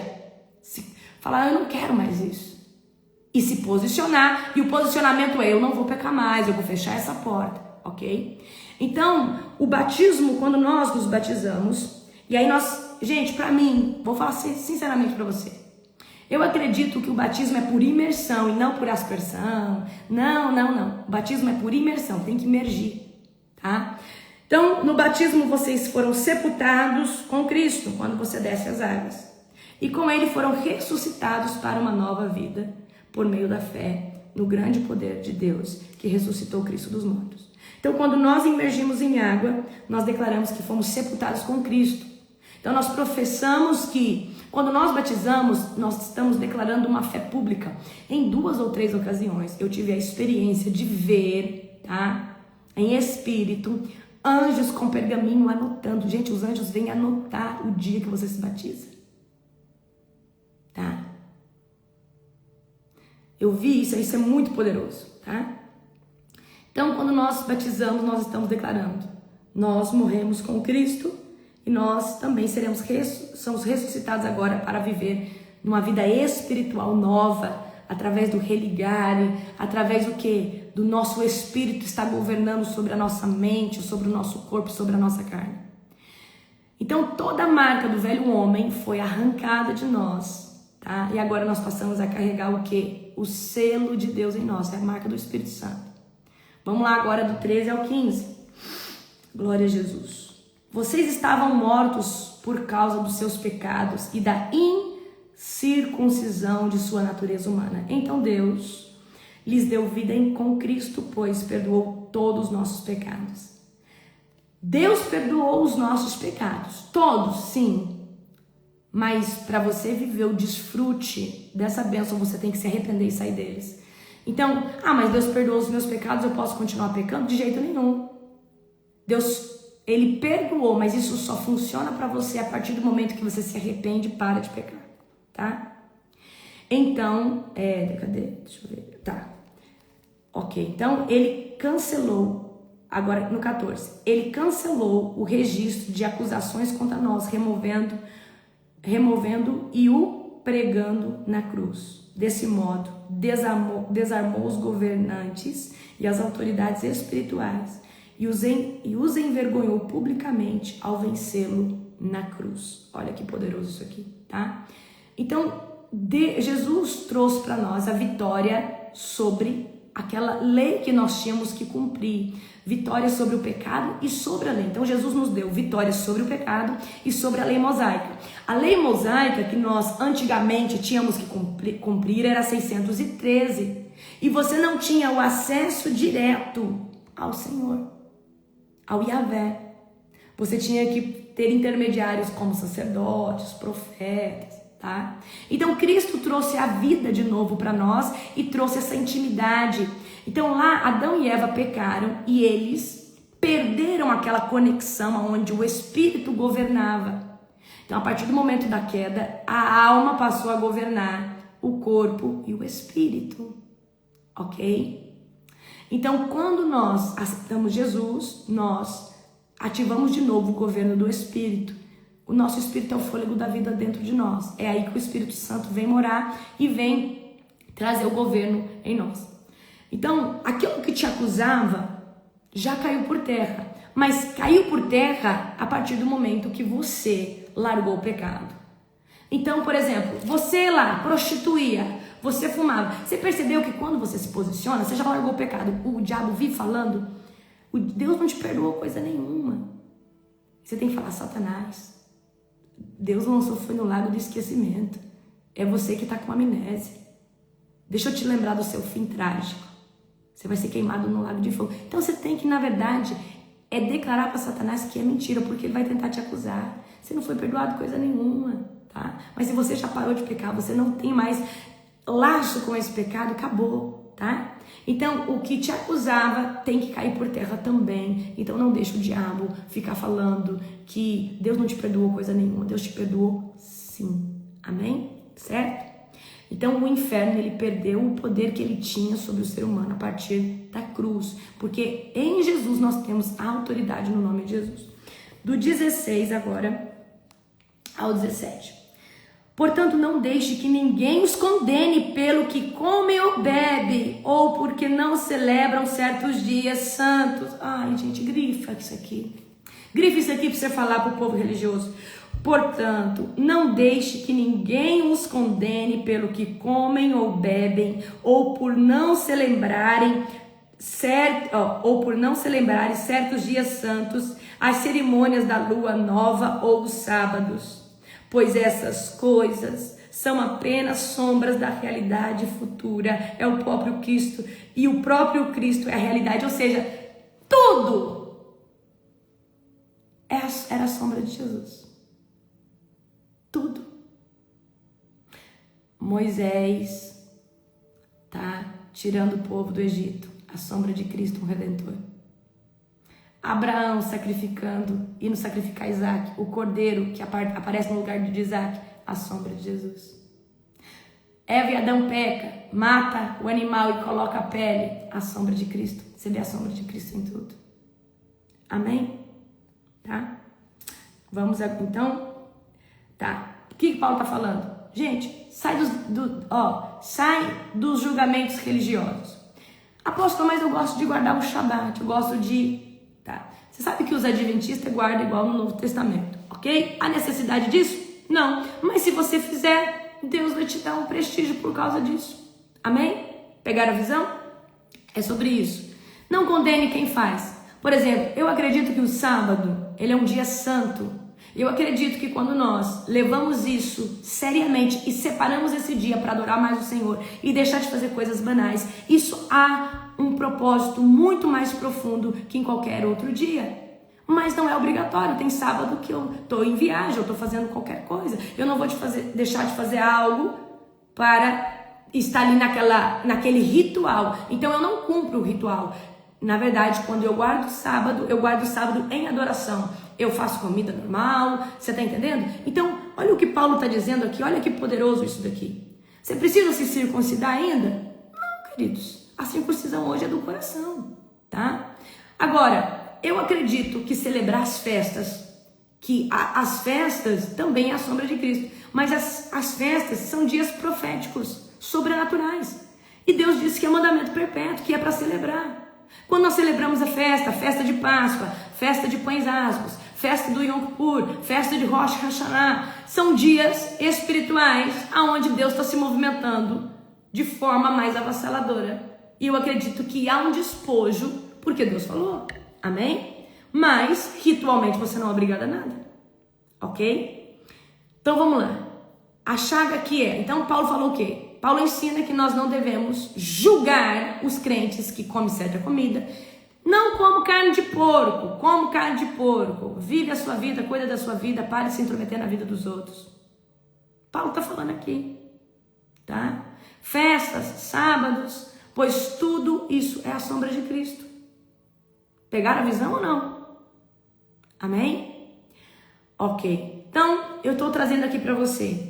falar, eu não quero mais isso. E se posicionar, e o posicionamento é, eu não vou pecar mais, eu vou fechar essa porta, ok? Então, o batismo, quando nós nos batizamos, e aí nós, gente, pra mim, vou falar sinceramente pra você, eu acredito que o batismo é por imersão e não por aspersão. Não. O batismo é por imersão, tem que imergir, tá? Então, no batismo vocês foram sepultados com Cristo, quando você desce as águas. E com Ele foram ressuscitados para uma nova vida, por meio da fé no grande poder de Deus, que ressuscitou Cristo dos mortos. Então, quando nós imergimos em água, nós declaramos que fomos sepultados com Cristo. Então, nós professamos que, quando nós batizamos, nós estamos declarando uma fé pública. Em 2 ou 3 ocasiões, eu tive a experiência de ver, tá? Em espírito, anjos com pergaminho anotando. Gente, os anjos vêm anotar o dia que você se batiza. Tá? Eu vi isso, isso é muito poderoso, tá? Então, quando nós batizamos, nós estamos declarando, nós morremos com Cristo e nós também somos ressuscitados agora para viver numa vida espiritual nova, através do religare, através do quê? Do nosso espírito estar governando sobre a nossa mente, sobre o nosso corpo, sobre a nossa carne. Então, toda a marca do velho homem foi arrancada de nós, tá? E agora nós passamos a carregar o quê? O selo de Deus em nós, é a marca do Espírito Santo. Vamos lá agora do 13 ao 15. Glória a Jesus. Vocês estavam mortos por causa dos seus pecados e da incircuncisão de sua natureza humana. Então Deus lhes deu vida com Cristo, pois perdoou todos os nossos pecados. Deus perdoou os nossos pecados, todos, sim. Mas para você viver o desfrute dessa bênção, você tem que se arrepender e sair deles. Então, mas Deus perdoou os meus pecados, eu posso continuar pecando? De jeito nenhum. Deus, Ele perdoou, mas isso só funciona para você a partir do momento que você se arrepende e para de pecar, tá? Então, cadê? Deixa eu ver. Tá. Ok, então Ele cancelou, agora no 14, Ele cancelou o registro de acusações contra nós, removendo e o pregando na cruz. Desse modo, desarmou os governantes e as autoridades espirituais e os envergonhou publicamente ao vencê-lo na cruz. Olha que poderoso isso aqui, tá? Então, Jesus trouxe para nós a vitória sobre aquela lei que nós tínhamos que cumprir. Vitória sobre o pecado e sobre a lei. Então Jesus nos deu vitória sobre o pecado e sobre a lei mosaica. A lei mosaica que nós antigamente tínhamos que cumprir era 613. E você não tinha o acesso direto ao Senhor, ao Yahvé. Você tinha que ter intermediários como sacerdotes, profetas, tá? Então Cristo trouxe a vida de novo para nós e trouxe essa intimidade. Então lá Adão e Eva pecaram e eles perderam aquela conexão onde o Espírito governava. Então a partir do momento da queda, a alma passou a governar o corpo e o Espírito, ok? Então quando nós aceitamos Jesus, nós ativamos de novo o governo do Espírito. O nosso Espírito é o fôlego da vida dentro de nós. É aí que o Espírito Santo vem morar e vem trazer o governo em nós. Então, aquilo que te acusava já caiu por terra. Mas caiu por terra a partir do momento que você largou o pecado. Então, por exemplo, você lá prostituía, você fumava. Você percebeu que quando você se posiciona, você já largou o pecado. O diabo vive falando, Deus não te perdoou coisa nenhuma. Você tem que falar, Satanás, Deus lançou foi no lago do esquecimento. É você que está com amnésia. Deixa eu te lembrar do seu fim trágico. Você vai ser queimado no lago de fogo. Então você tem que, na verdade, declarar para Satanás que é mentira, porque ele vai tentar te acusar. Você não foi perdoado coisa nenhuma, tá? Mas se você já parou de pecar, você não tem mais laço com esse pecado, acabou, tá? Então, o que te acusava tem que cair por terra também. Então, não deixa o diabo ficar falando que Deus não te perdoou coisa nenhuma. Deus te perdoou sim. Amém? Certo? Então, o inferno, ele perdeu o poder que ele tinha sobre o ser humano a partir da cruz. Porque em Jesus nós temos a autoridade no nome de Jesus. Do 16 agora ao 17. Portanto, não deixe que ninguém os condene pelo que come ou bebe, ou porque não celebram certos dias santos. Ai, gente, grifa isso aqui. Grifa isso aqui para você falar para o povo religioso. Portanto, não deixe que ninguém os condene pelo que comem ou bebem, ou por não se lembrarem certos dias santos, as cerimônias da lua nova ou os sábados. Pois essas coisas são apenas sombras da realidade futura. É o próprio Cristo, e o próprio Cristo é a realidade. Ou seja, tudo era a sombra de Jesus. Tudo. Moisés tá tirando o povo do Egito, a sombra de Cristo, um Redentor. Abraão indo sacrificar Isaac, o cordeiro que aparece no lugar de Isaac, a sombra de Jesus. Eva e Adão peca, mata o animal e coloca a pele, a sombra de Cristo. Você vê a sombra de Cristo em tudo. Amém? Tá? Vamos então. Tá. O que Paulo tá falando? Gente, sai dos julgamentos religiosos. Apóstolo, mas eu gosto de guardar o Shabat, eu gosto de... Tá. Você sabe que os adventistas guardam igual no Novo Testamento, ok? Há necessidade disso? Não. Mas se você fizer, Deus vai te dar um prestígio por causa disso. Amém? Pegaram a visão? É sobre isso. Não condene quem faz. Por exemplo, eu acredito que o sábado, ele é um dia santo. Eu acredito que quando nós levamos isso seriamente e separamos esse dia para adorar mais o Senhor e deixar de fazer coisas banais, isso há um propósito muito mais profundo que em qualquer outro dia. Mas não é obrigatório. Tem sábado que eu estou em viagem, eu estou fazendo qualquer coisa. Eu não vou deixar de fazer algo para estar ali naquele ritual. Então eu não cumpro o ritual. Na verdade, quando eu guardo sábado em adoração. Eu faço comida normal, você está entendendo? Então, olha o que Paulo está dizendo aqui, olha que poderoso isso daqui. Você precisa se circuncidar ainda? Não, queridos. A circuncisão hoje é do coração, tá? Agora, eu acredito que celebrar as festas, as festas também é a sombra de Cristo, mas as festas são dias proféticos, sobrenaturais. E Deus disse que é mandamento perpétuo, que é para celebrar. Quando nós celebramos a festa de Páscoa, festa de Pães Asmos, festa do Yom Kippur, festa de Rosh Hashanah, são dias espirituais aonde Deus está se movimentando de forma mais avassaladora. E eu acredito que há um despojo, porque Deus falou, amém? Mas, ritualmente, você não é obrigado a nada, ok? Então, vamos lá. A chaga aqui então Paulo falou o quê? Paulo ensina que nós não devemos julgar os crentes que comem certa comida. Não como carne de porco, como carne de porco. Vive a sua vida, cuida da sua vida, pare de se intrometer na vida dos outros. Paulo está falando aqui, tá? Festas, sábados, pois tudo isso é a sombra de Cristo. Pegaram a visão ou não? Amém? Ok. Então, eu estou trazendo aqui para você.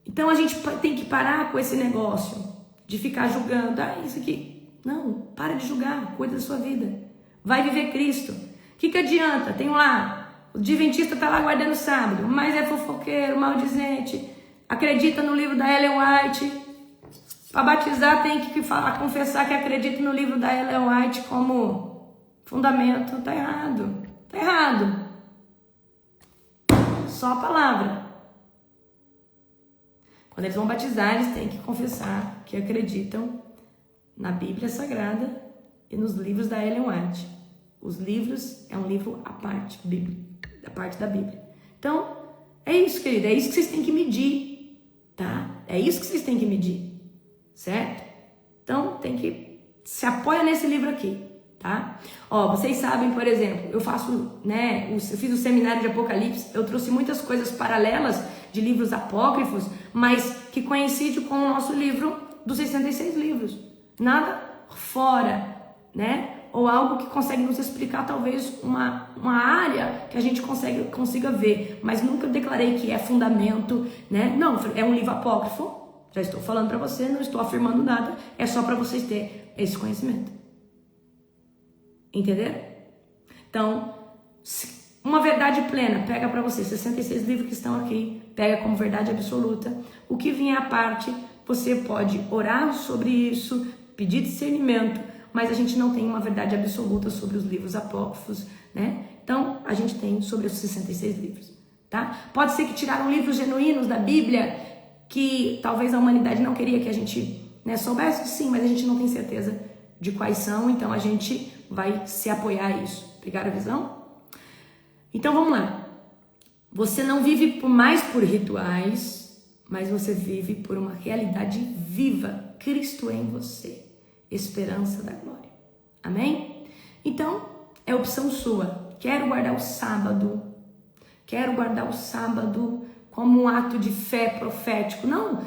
Então, a gente tem que parar com esse negócio de ficar julgando. Isso aqui... Não, para de julgar, cuida da sua vida. Vai viver Cristo. O que adianta? Tem lá, o adventista está lá guardando sábado, mas é fofoqueiro, maldizente, acredita no livro da Ellen White. Para batizar tem que confessar que acredita no livro da Ellen White como fundamento. Tá errado. Tá errado. Só a palavra. Quando eles vão batizar, eles têm que confessar que acreditam na Bíblia Sagrada e nos livros da Ellen White. Os livros é um livro à parte, a parte da Bíblia. Então, é isso, querida. É isso que vocês têm que medir, tá? É isso que vocês têm que medir, certo? Então, tem que se apoia nesse livro aqui, tá? Ó, vocês sabem, por exemplo, eu faço, né? Eu fiz o seminário de Apocalipse. Eu trouxe muitas coisas paralelas de livros apócrifos, mas que coincide com o nosso livro dos 66 livros. Nada fora, né? Ou algo que consegue nos explicar talvez uma área que a gente consiga ver, mas nunca declarei que é fundamento, né? Não, é um livro apócrifo, já estou falando para você, não estou afirmando nada, é só para vocês terem esse conhecimento. Entenderam? Então, uma verdade plena, pega para você, 66 livros que estão aqui, pega como verdade absoluta. O que vier à parte, você pode orar sobre isso, pedir discernimento, mas a gente não tem uma verdade absoluta sobre os livros apócrifos, né? Então, a gente tem sobre os 66 livros, tá? Pode ser que tiraram livros genuínos da Bíblia que talvez a humanidade não queria que a gente, né, soubesse, sim, mas a gente não tem certeza de quais são, então a gente vai se apoiar a isso. Pegaram a visão? Então, vamos lá. Você não vive mais por rituais, mas você vive por uma realidade viva, Cristo em você. Esperança da glória. Amém? Então, é opção sua. Quero guardar o sábado. Quero guardar o sábado como um ato de fé profético. Não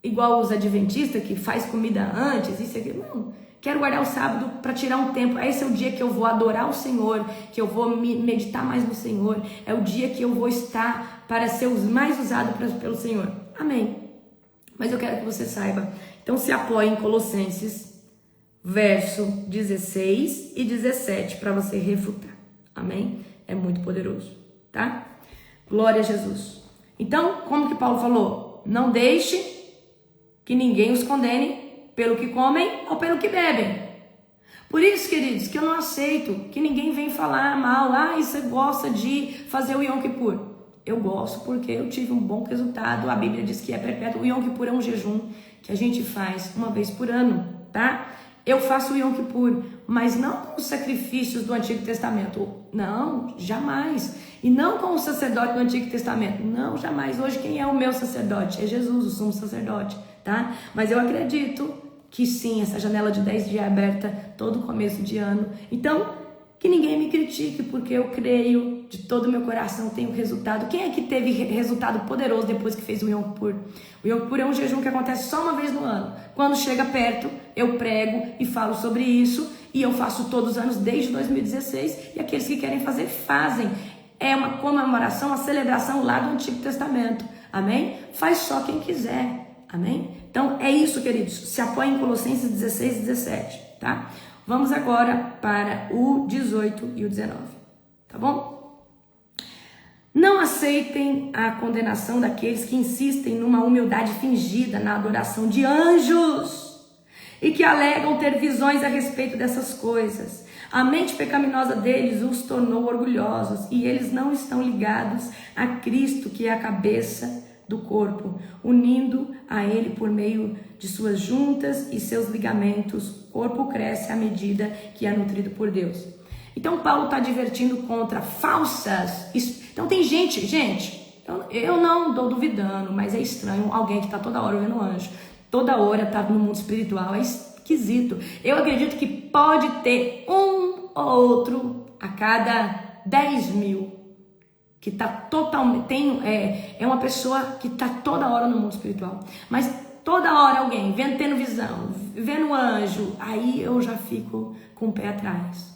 igual os adventistas que faz comida antes, isso aqui. Não. Quero guardar o sábado para tirar um tempo. Esse é o dia que eu vou adorar o Senhor, que eu vou meditar mais no Senhor. É o dia que eu vou estar para ser mais usado pelo Senhor. Amém? Mas eu quero que você saiba. Então, se apoie em Colossenses verso 16 e 17 para você refutar. Amém? É muito poderoso, tá? Glória a Jesus. Então, como que Paulo falou? Não deixe que ninguém os condene pelo que comem ou pelo que bebem. Por isso, queridos, que eu não aceito que ninguém venha falar mal. Ah, você gosta de fazer o Yom Kippur. Eu gosto porque eu tive um bom resultado. A Bíblia diz que é perpétuo. O Yom Kippur é um jejum que a gente faz uma vez por ano, tá? Eu faço o Yom Kippur, mas não com os sacrifícios do Antigo Testamento. Não, jamais. E não com o sacerdote do Antigo Testamento. Não, jamais. Hoje quem é o meu sacerdote? É Jesus, o sumo sacerdote, tá? Mas eu acredito que sim, essa janela de 10 dias é aberta todo começo de ano. Então, que ninguém me critique, porque eu creio de todo o meu coração, tenho resultado. Quem é que teve resultado poderoso depois que fez o Yom Kippur? O Yom Kippur é um jejum que acontece só uma vez no ano. Quando chega perto, eu prego e falo sobre isso, e eu faço todos os anos desde 2016, e aqueles que querem fazer, fazem. É uma comemoração, uma celebração lá do Antigo Testamento. Amém? Faz só quem quiser. Amém? Então, é isso, queridos. Se apoia em Colossenses 16 e 17, tá? Vamos agora para o 18 e o 19, tá bom? Não aceitem a condenação daqueles que insistem numa humildade fingida na adoração de anjos e que alegam ter visões a respeito dessas coisas. A mente pecaminosa deles os tornou orgulhosos e eles não estão ligados a Cristo, que é a cabeça do corpo, unindo a ele por meio de suas juntas e seus ligamentos. O corpo cresce à medida que é nutrido por Deus. Então Paulo está advertindo contra falsas. Então tem gente, eu não estou duvidando, mas é estranho alguém que está toda hora vendo anjo, toda hora está no mundo espiritual, é esquisito. Eu acredito que pode ter um ou outro a cada 10 mil que está totalmente, é uma pessoa que está toda hora no mundo espiritual, mas toda hora alguém tendo visão, vendo anjo, aí eu já fico com o pé atrás.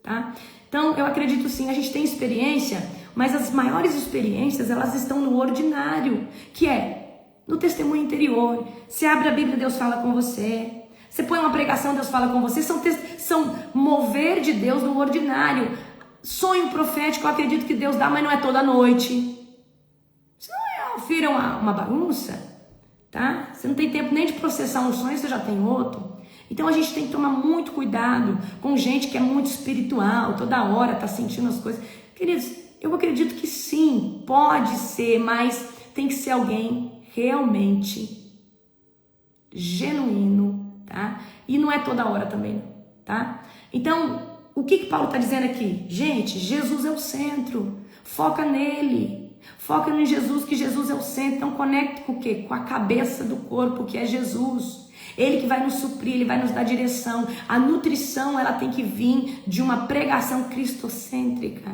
Tá? Então, eu acredito sim, a gente tem experiência, mas as maiores experiências, elas estão no ordinário, que é no testemunho interior. Você abre a Bíblia, Deus fala com você. Você põe uma pregação, Deus fala com você. São mover de Deus no ordinário. Sonho profético, eu acredito que Deus dá, mas não é toda noite. Isso não é uma bagunça, tá? Você não tem tempo nem de processar um sonho, você já tem outro. Então a gente tem que tomar muito cuidado com gente que é muito espiritual, toda hora tá sentindo as coisas. Queridos, eu acredito que sim, pode ser, mas tem que ser alguém realmente genuíno, tá? E não é toda hora também, não, tá? Então, o que Paulo está dizendo aqui? Gente, Jesus é o centro, foca nele, foca em Jesus, que Jesus é o centro. Então conecte com o quê? Com a cabeça do corpo, que é Jesus. Ele que vai nos suprir, ele vai nos dar direção. A nutrição, ela tem que vir de uma pregação cristocêntrica,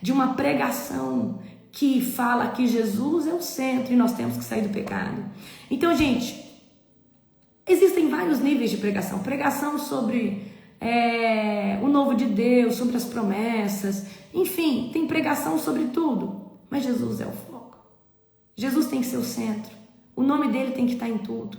de uma pregação que fala que Jesus é o centro e nós temos que sair do pecado. Então, gente, existem vários níveis de pregação. Pregação sobre o novo de Deus, sobre as promessas. Enfim, tem pregação sobre tudo. Mas Jesus é o foco. Jesus tem que ser o centro. O nome dele tem que estar em tudo.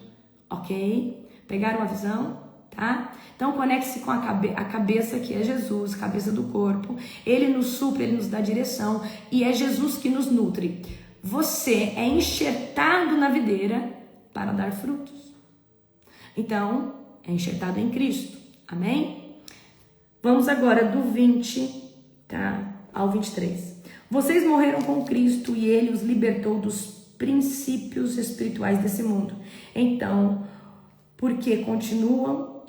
Ok? Pegaram a visão? Tá? Então conecte-se com a cabeça, que é Jesus, cabeça do corpo. Ele nos supre, ele nos dá direção. E é Jesus que nos nutre. Você é enxertado na videira para dar frutos. Então, é enxertado em Cristo. Amém? Vamos agora do 20, tá, ao 23. Vocês morreram com Cristo e ele os libertou dos princípios espirituais desse mundo. Então, por que continuar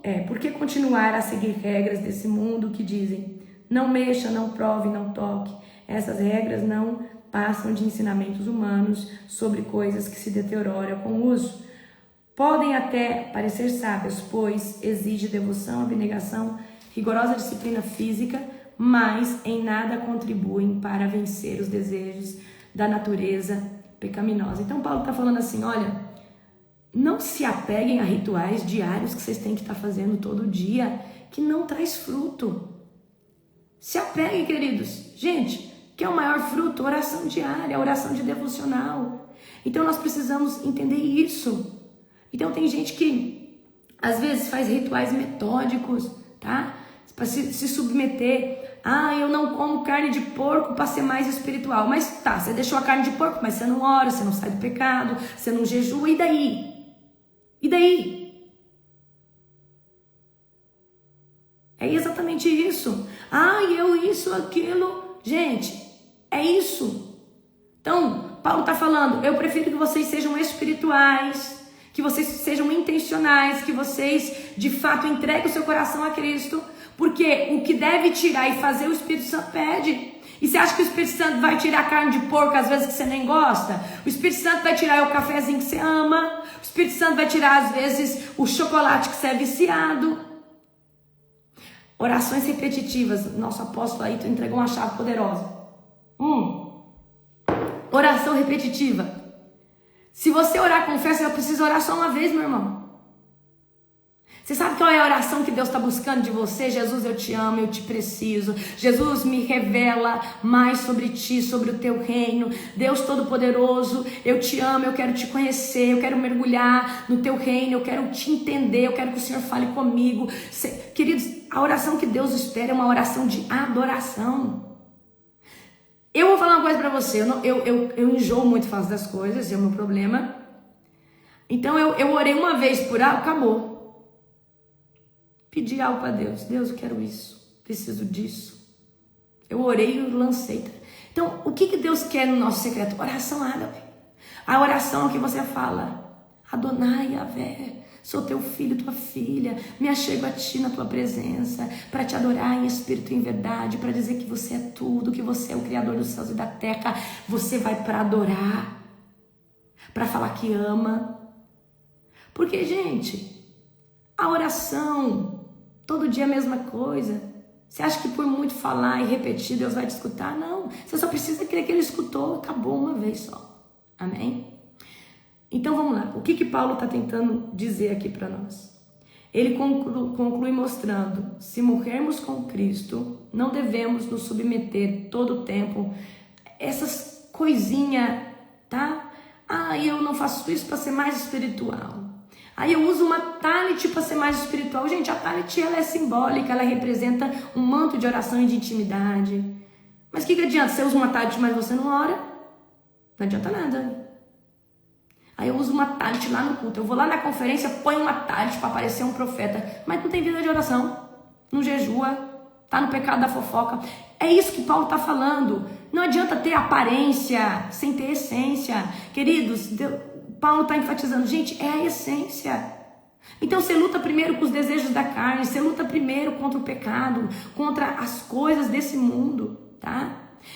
a seguir regras desse mundo que dizem: não mexa, não prove, não toque? Essas regras não passam de ensinamentos humanos sobre coisas que se deterioram com o uso. Podem até parecer sábias, pois exige devoção, abnegação, rigorosa disciplina física, mas em nada contribuem para vencer os desejos da natureza pecaminosa. Então Paulo está falando assim, olha, não se apeguem a rituais diários que vocês têm que estar fazendo todo dia, que não traz fruto. Se apeguem, queridos. Gente, que é o maior fruto? Oração diária, oração de devocional. Então nós precisamos entender isso. Então tem gente que às vezes faz rituais metódicos, tá? Para se submeter. Ah, eu não como carne de porco para ser mais espiritual. Mas tá, você deixou a carne de porco, mas você não ora, você não sai do pecado, você não jejua, e daí? E daí? É exatamente isso. Ah, eu isso, aquilo. Gente, é isso. Então, Paulo está falando, eu prefiro que vocês sejam espirituais, que vocês sejam intencionais, que vocês de fato entreguem o seu coração a Cristo, porque o que deve tirar e fazer o Espírito Santo pede. E você acha que o Espírito Santo vai tirar a carne de porco às vezes que você nem gosta? O Espírito Santo vai tirar o cafezinho que você ama? O Espírito Santo vai tirar às vezes o chocolate que você é viciado? Orações repetitivas. Nosso apóstolo aí entregou uma chave poderosa. Oração repetitiva. Se você orar com fé, você vai precisar orar só uma vez, meu irmão. Você sabe qual é a oração que Deus está buscando de você? Jesus, eu te amo, eu te preciso. Jesus, me revela mais sobre ti, sobre o teu reino. Deus Todo-Poderoso, eu te amo, eu quero te conhecer, eu quero mergulhar no teu reino, eu quero te entender, eu quero que o Senhor fale comigo. Queridos, a oração que Deus espera é uma oração de adoração. Eu vou falar uma coisa pra você, eu enjoo muito fácil das coisas, é o meu problema. Então eu orei uma vez por algo, acabou. Pedi algo para Deus. Deus, eu quero isso. Preciso disso. Eu orei e lancei. Então, o que Deus quer no nosso secreto? Oração árabe. A oração que você fala. Adonai, Yahvé, sou teu filho, tua filha. Me achego a ti na tua presença. Para te adorar em espírito e em verdade. Para dizer que você é tudo. Que você é o Criador dos céus e da terra. Você vai para adorar. Para falar que ama. Porque, gente, a oração... Todo dia a mesma coisa. Você acha que por muito falar e repetir, Deus vai te escutar? Não. Você só precisa crer que Ele escutou. Acabou uma vez só. Amém? Então vamos lá. O que Paulo está tentando dizer aqui para nós? Ele conclui mostrando: se morrermos com Cristo, não devemos nos submeter todo o tempo essas coisinhas, tá? Ah, eu não faço isso para ser mais espiritual. Aí eu uso uma talit para ser mais espiritual. Gente, a talit ela é simbólica, ela representa um manto de oração e de intimidade. Mas o que adianta? Você usa uma talit, mas você não ora? Não adianta nada. Aí eu uso uma talit lá no culto. Eu vou lá na conferência, ponho uma talit para aparecer um profeta. Mas não tem vida de oração. Não jejua. Tá no pecado da fofoca. É isso que Paulo está falando. Não adianta ter aparência sem ter essência. Queridos, Paulo está enfatizando. Gente, é a essência. Então você luta primeiro com os desejos da carne. Você luta primeiro contra o pecado. Contra as coisas desse mundo. Tá?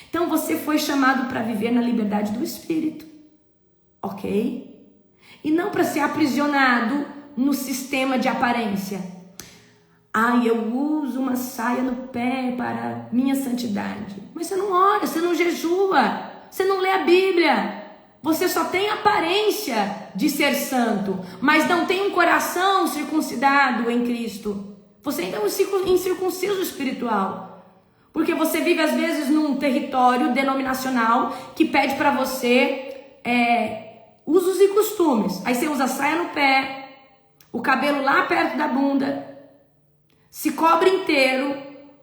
Então você foi chamado para viver na liberdade do Espírito. Ok? E não para ser aprisionado no sistema de aparência. Eu uso uma saia no pé para minha santidade. Mas você não ora, você não jejua, você não lê a Bíblia. Você só tem aparência de ser santo, mas não tem um coração circuncidado em Cristo. Você ainda é um incircunciso espiritual. Porque você vive às vezes num território denominacional que pede para você usos e costumes. Aí você usa saia no pé, o cabelo lá perto da bunda, se cobre inteiro,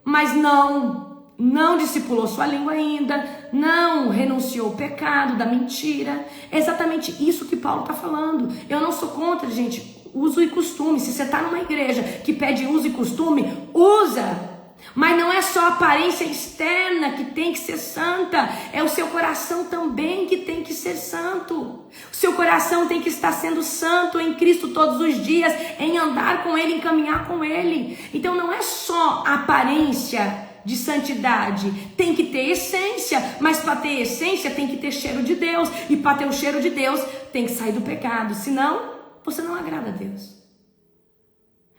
mas não discipulou sua língua ainda, não renunciou ao pecado da mentira. É exatamente isso que Paulo está falando. Eu não sou contra, gente, uso e costume. Se você está numa igreja que pede uso e costume, usa. Mas não é só a aparência externa que tem que ser santa, é o seu coração também que tem que ser santo. O seu coração tem que estar sendo santo em Cristo todos os dias, em andar com Ele, em caminhar com Ele. Então não é só a aparência de santidade, tem que ter essência, mas para ter essência tem que ter cheiro de Deus, e para ter o cheiro de Deus tem que sair do pecado, senão você não agrada a Deus.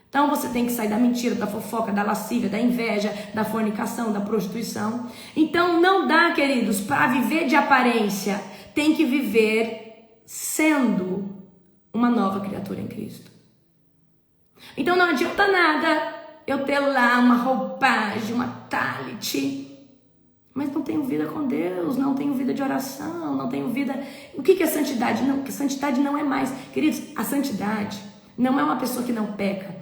Então você tem que sair da mentira, da fofoca, da lascívia, da inveja, da fornicação, da prostituição. Então não dá, queridos, para viver de aparência. Tem que viver sendo uma nova criatura em Cristo. Então não adianta nada eu ter lá uma roupagem, uma talit, mas não tenho vida com Deus, não tenho vida de oração, não tenho vida... O que é santidade? Não, que santidade não é mais... Queridos, a santidade não é uma pessoa que não peca.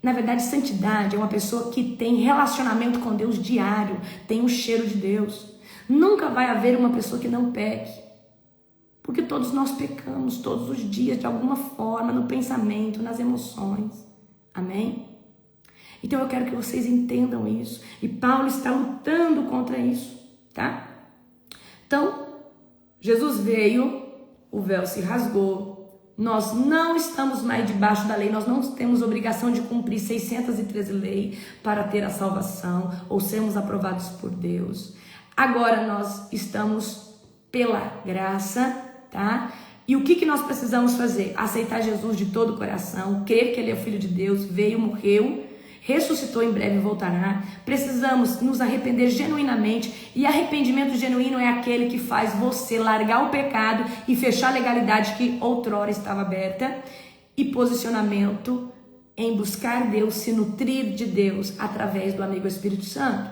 Na verdade, santidade é uma pessoa que tem relacionamento com Deus diário, tem o cheiro de Deus. Nunca vai haver uma pessoa que não peque. Porque todos nós pecamos todos os dias, de alguma forma, no pensamento, nas emoções. Amém? Então eu quero que vocês entendam isso. E Paulo está lutando contra isso, tá? Então, Jesus veio, o véu se rasgou. Nós não estamos mais debaixo da lei, nós não temos obrigação de cumprir 613 leis para ter a salvação ou sermos aprovados por Deus. Agora nós estamos pela graça, tá? E o que nós precisamos fazer? Aceitar Jesus de todo o coração, crer que Ele é o Filho de Deus, veio, morreu, ressuscitou, em breve voltará. Precisamos nos arrepender genuinamente, e arrependimento genuíno é aquele que faz você largar o pecado e fechar a legalidade que outrora estava aberta, e posicionamento em buscar Deus, se nutrir de Deus através do amigo Espírito Santo.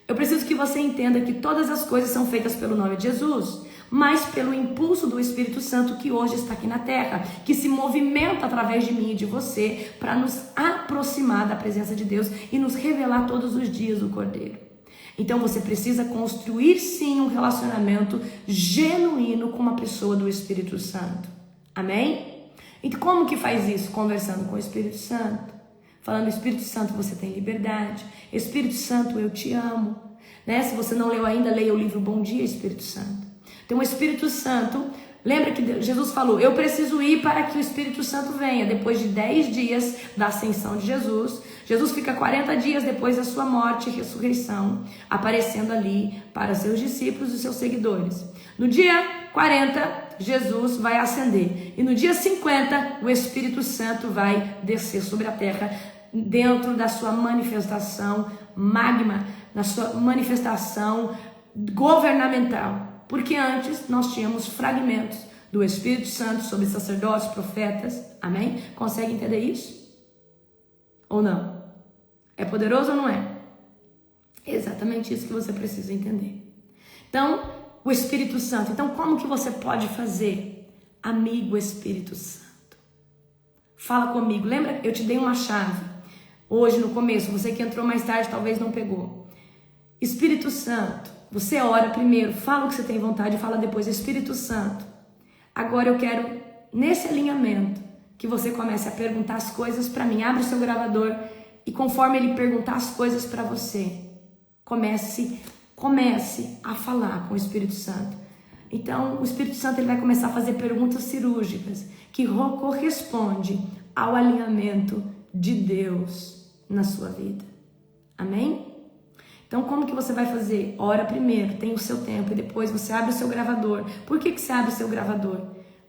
Eu preciso que você entenda que todas as coisas são feitas pelo nome de Jesus, mas pelo impulso do Espírito Santo que hoje está aqui na terra, que se movimenta através de mim e de você para nos aproximar da presença de Deus e nos revelar todos os dias o Cordeiro. Então você precisa construir sim um relacionamento genuíno com uma pessoa do Espírito Santo. Amém? E como que faz isso? Conversando com o Espírito Santo. Falando: Espírito Santo, você tem liberdade. Espírito Santo, eu te amo. Né? Se você não leu ainda, leia o livro Bom Dia, Espírito Santo. Então o Espírito Santo, lembra que Jesus falou: eu preciso ir para que o Espírito Santo venha. Depois de 10 dias da ascensão de Jesus, Jesus fica 40 dias depois da sua morte e ressurreição, aparecendo ali para seus discípulos e seus seguidores. No dia 40, Jesus vai ascender. E no dia 50, o Espírito Santo vai descer sobre a terra, dentro da sua manifestação magma, na sua manifestação governamental. Porque antes nós tínhamos fragmentos do Espírito Santo sobre sacerdotes, profetas. Amém? Consegue entender isso? Ou não? É poderoso ou não é? É exatamente isso que você precisa entender. Então, o Espírito Santo. Então, como que você pode fazer? Amigo Espírito Santo. Fala comigo. Lembra? Eu te dei uma chave. Hoje, no começo, você que entrou mais tarde talvez não pegou. Espírito Santo. Você ora primeiro, fala o que você tem vontade, fala depois: Espírito Santo, agora eu quero nesse alinhamento que você comece a perguntar as coisas para mim. Abre o seu gravador e conforme ele perguntar as coisas para você, comece a falar com o Espírito Santo. Então, o Espírito Santo ele vai começar a fazer perguntas cirúrgicas que correspondem ao alinhamento de Deus na sua vida. Amém? Então, como que você vai fazer? Ora primeiro, tem o seu tempo, e depois você abre o seu gravador. Por que você abre o seu gravador?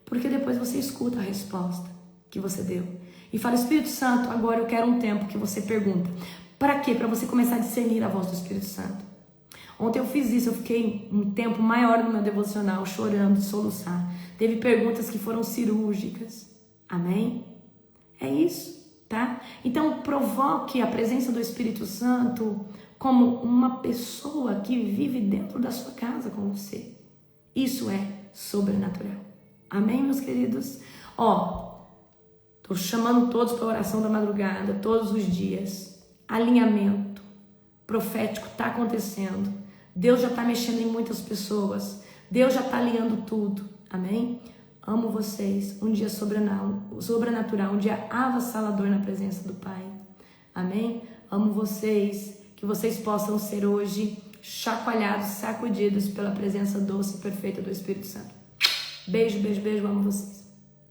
Porque depois você escuta a resposta que você deu. E fala, Espírito Santo, agora eu quero um tempo que você pergunta. Para quê? Para você começar a discernir a voz do Espírito Santo. Ontem eu fiz isso, eu fiquei um tempo maior no meu devocional, chorando, de soluçar. Teve perguntas que foram cirúrgicas. Amém? É isso, tá? Então, provoque a presença do Espírito Santo como uma pessoa que vive dentro da sua casa com você. Isso é sobrenatural. Amém, meus queridos? Tô chamando todos para a oração da madrugada, todos os dias. Alinhamento profético está acontecendo. Deus já está mexendo em muitas pessoas. Deus já está alinhando tudo. Amém? Amo vocês. Um dia sobrenatural, um dia avassalador na presença do Pai. Amém? Amo vocês. Que vocês possam ser hoje chacoalhados, sacudidos pela presença doce e perfeita do Espírito Santo. Beijo, beijo, beijo. Amo vocês.